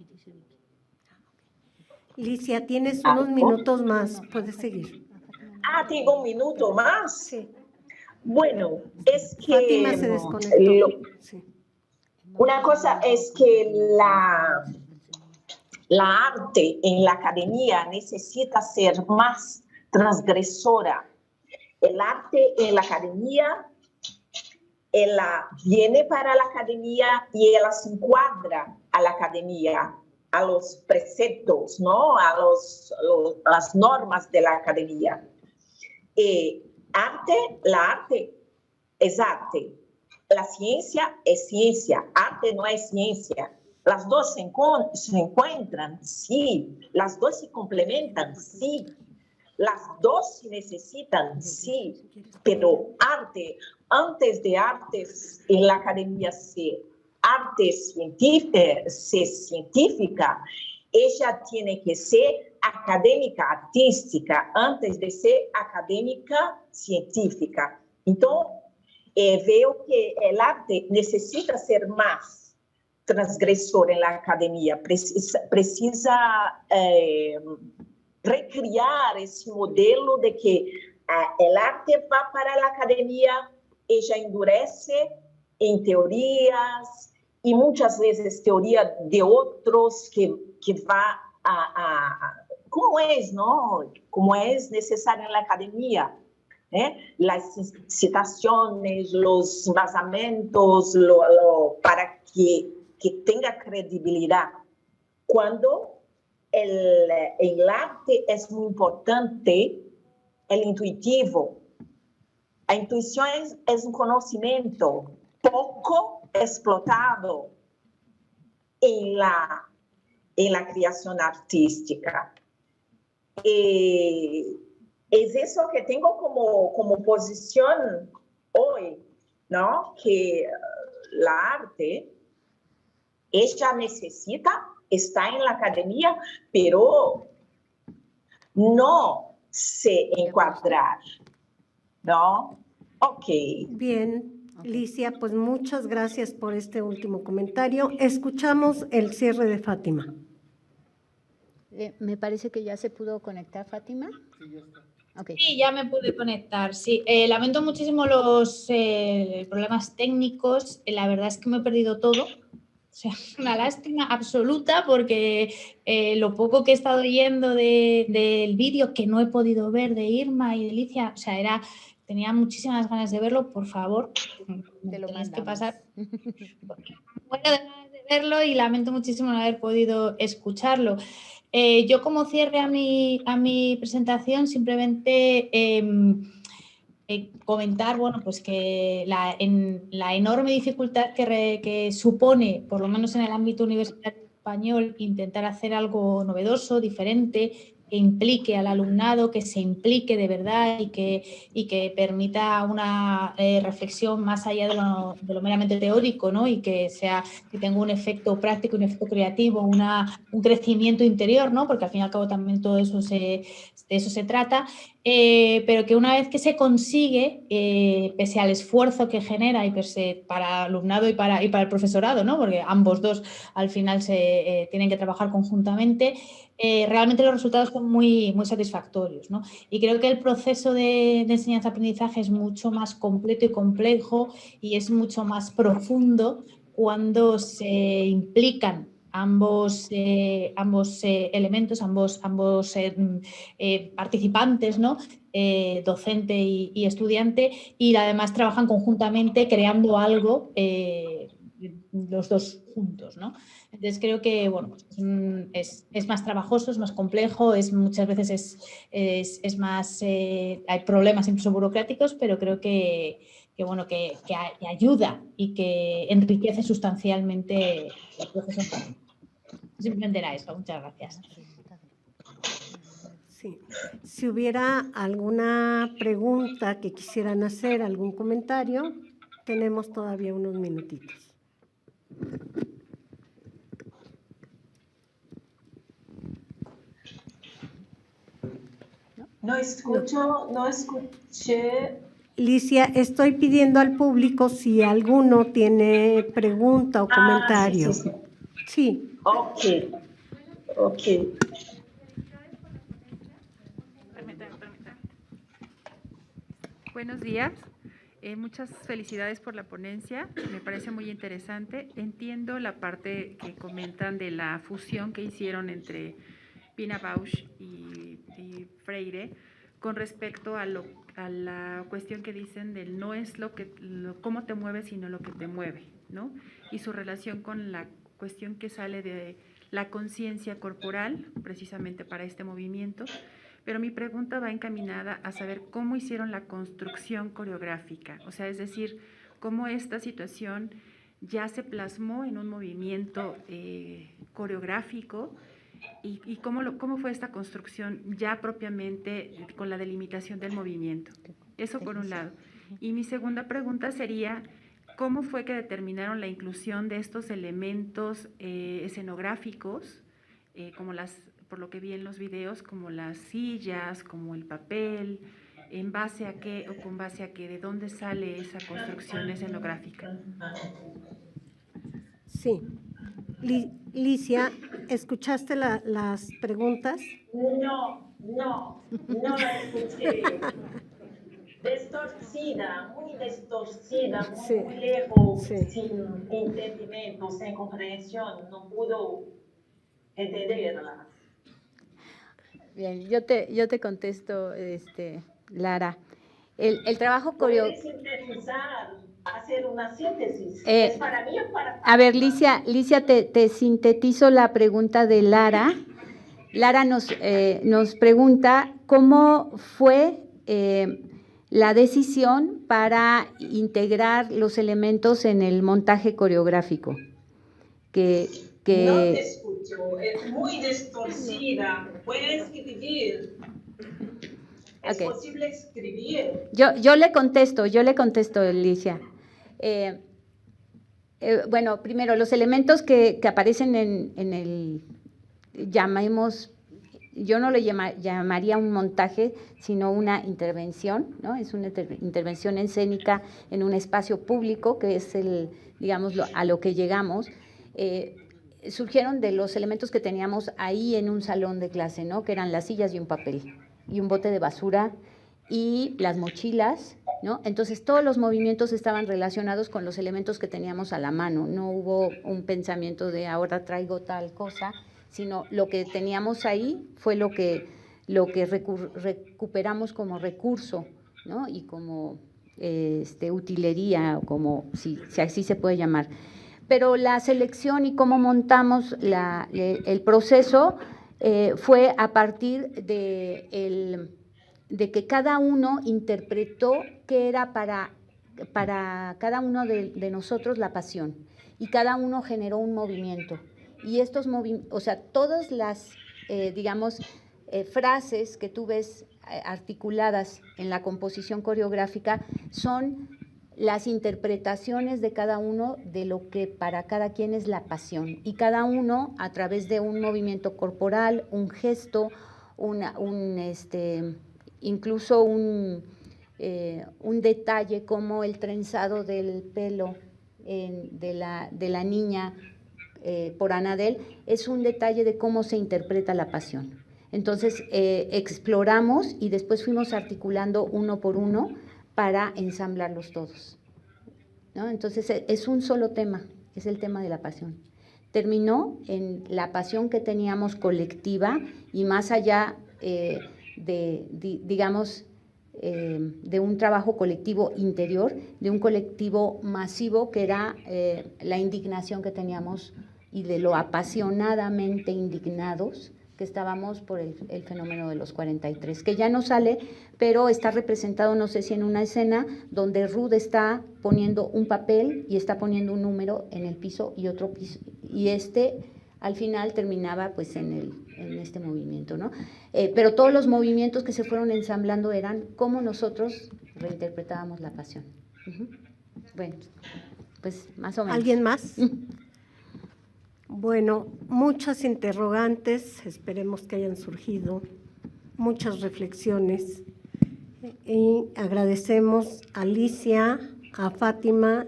Licia, tienes unos minutos más, puedes seguir. Tengo un minuto más. Sí. Bueno, es que Fátima se desconectó. Sí. Una cosa es que la arte en la academia necesita ser más transgresora. El arte en la academia, ella viene para la academia y ella se encuadra a la academia, a los preceptos, ¿no? Las normas de la academia. La arte es arte. La ciencia es ciencia. Arte no es ciencia. Las dos se encuentran, sí. Las dos se complementan, sí. Las dos se necesitan, sí. Pero arte, antes de artes en la academia arte científica, ella tiene que ser académica artística antes de ser académica científica. Entonces, veo que el arte necesita ser más transgresor en la academia, precisa recriar ese modelo de que el arte va para la academia, ella endurece en teorías y muchas veces teoría de otros que va como es, ¿no? Como es necesario en la academia. Las citaciones, los basamentos, para que tenga credibilidad. Cuando el arte es muy importante, el intuitivo. La intuición es un conocimiento poco explotado en la creación artística. Es eso que tengo como posición hoy, ¿no? Que la arte, ella necesita estar en la academia, pero no se encuadrar, ¿no? Ok. Bien, Licia, pues muchas gracias por este último comentario. Escuchamos el cierre de Fátima. Me parece que ya se pudo conectar Fátima. Sí, ya está. Okay. Sí, ya me pude conectar, sí. Lamento muchísimo los problemas técnicos. La verdad es que me he perdido todo. O sea, una lástima absoluta porque lo poco que he estado oyendo del vídeo que no he podido ver de Irma y de Licia, o sea, tenía muchísimas ganas de verlo, por favor. Te lo tenéis mandamos. que pasar. Porque me muero de ganas de verlo y lamento muchísimo no haber podido escucharlo. Yo como cierre a mi presentación simplemente comentar, bueno, pues que la enorme dificultad que supone, por lo menos en el ámbito universitario español, intentar hacer algo novedoso, diferente, que implique al alumnado, que se implique de verdad y que permita una reflexión más allá de lo meramente teórico, ¿no? Y que tenga un efecto práctico, un efecto creativo, un crecimiento interior, ¿no? Porque al fin y al cabo también todo eso de eso se trata. pero que una vez que se consigue, pese al esfuerzo que genera y pese para el alumnado y para el profesorado, ¿no? Porque ambos dos al final tienen que trabajar conjuntamente, realmente los resultados son muy, muy satisfactorios, ¿no? Y creo que el proceso de enseñanza-aprendizaje es mucho más completo y complejo y es mucho más profundo cuando se implican ambos elementos, ambos participantes, ¿no? Docente y estudiante, y además trabajan conjuntamente creando algo los dos juntos, ¿no? Entonces creo que bueno, es más trabajoso, es más complejo, muchas veces es más, hay problemas incluso burocráticos, pero creo que ayuda y que enriquece sustancialmente el proceso. Simplemente era eso. Muchas gracias. Sí. Si hubiera alguna pregunta que quisieran hacer, algún comentario, tenemos todavía unos minutitos. No escuché. Licia, estoy pidiendo al público si alguno tiene pregunta o comentario. Sí. Ok. Permítame. Buenos días. Muchas felicidades por la ponencia. Me parece muy interesante. Entiendo la parte que comentan de la fusión que hicieron entre Pina Bausch y Freire con respecto a la cuestión que dicen del no es cómo te mueves, sino lo que te mueve, ¿no? Y su relación con la cuestión que sale de la conciencia corporal, precisamente para este movimiento. Pero mi pregunta va encaminada a saber cómo hicieron la construcción coreográfica, o sea, es decir, cómo esta situación ya se plasmó en un movimiento coreográfico y cómo fue esta construcción ya propiamente con la delimitación del movimiento. Eso por un lado. Y mi segunda pregunta sería, ¿cómo fue que determinaron la inclusión de estos elementos escenográficos, por lo que vi en los videos, como las sillas, como el papel, en base a qué o con base a qué, de dónde sale esa construcción escenográfica? Sí. Licia, ¿escuchaste las preguntas? No la escuché. Muy distorcida, muy lejos, sin entendimiento, sin comprensión, no puedo entenderla. Bien, yo te contesto, Lara. El trabajo ¿Puedes sintetizar, hacer una síntesis? ¿Es para mí o para ti? A ver, Licia, te sintetizo la pregunta de Lara. Lara nos pregunta cómo fue la decisión para integrar los elementos en el montaje coreográfico. No te escucho, es muy distorcida. ¿Puedes escribir? ¿Es posible escribir? Yo le contesto, Alicia. Bueno, primero, los elementos que aparecen en el, yo no le llamaría un montaje, sino una intervención, ¿no? Es una intervención escénica en un espacio público, que es a lo que llegamos. Surgieron de los elementos que teníamos ahí en un salón de clase, ¿no? Que eran las sillas y un papel, y un bote de basura, y las mochilas, ¿no? Entonces, todos los movimientos estaban relacionados con los elementos que teníamos a la mano. No hubo un pensamiento de ahora traigo tal cosa, sino lo que teníamos ahí fue lo que recuperamos como recurso, ¿no? Y como utilería, como si así se puede llamar. Pero la selección y cómo montamos el proceso fue a partir de que cada uno interpretó qué era para cada uno de nosotros la pasión, y cada uno generó un movimiento. Y estos movimientos, o sea, todas las, frases que tú ves articuladas en la composición coreográfica son las interpretaciones de cada uno de lo que para cada quien es la pasión, y cada uno a través de un movimiento corporal, un gesto, incluso un detalle como el trenzado del pelo de la niña por Anadel, es un detalle de cómo se interpreta la pasión. Entonces, exploramos y después fuimos articulando uno por uno para ensamblarlos todos, ¿no? Entonces, es un solo tema, es el tema de la pasión. Terminó en la pasión que teníamos colectiva y más allá digamos, de un trabajo colectivo interior, de un colectivo masivo que era la indignación que teníamos y de lo apasionadamente indignados que estábamos por el fenómeno de los 43, que ya no sale, pero está representado, no sé si en una escena, donde Ruth está poniendo un papel y está poniendo un número en el piso y otro piso, y al final terminaba pues en este movimiento, ¿no? Pero todos los movimientos que se fueron ensamblando eran cómo nosotros reinterpretábamos la pasión. Bueno, pues más o menos. ¿Alguien más? Bueno, muchas interrogantes, esperemos que hayan surgido, muchas reflexiones. Y agradecemos a Alicia, a Fátima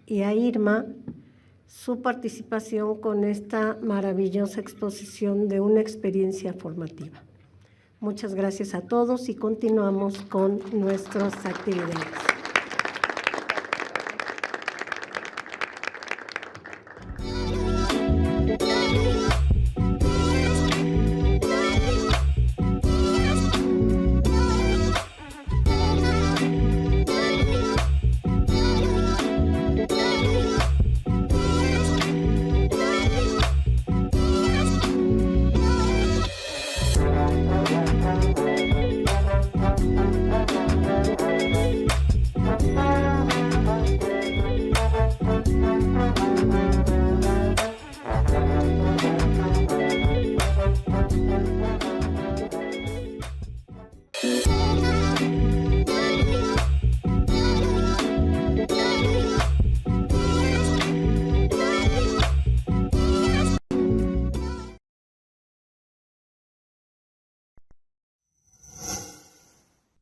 y a Irma su participación con esta maravillosa exposición de una experiencia formativa. Muchas gracias a todos y continuamos con nuestras actividades.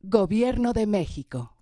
Gobierno de México.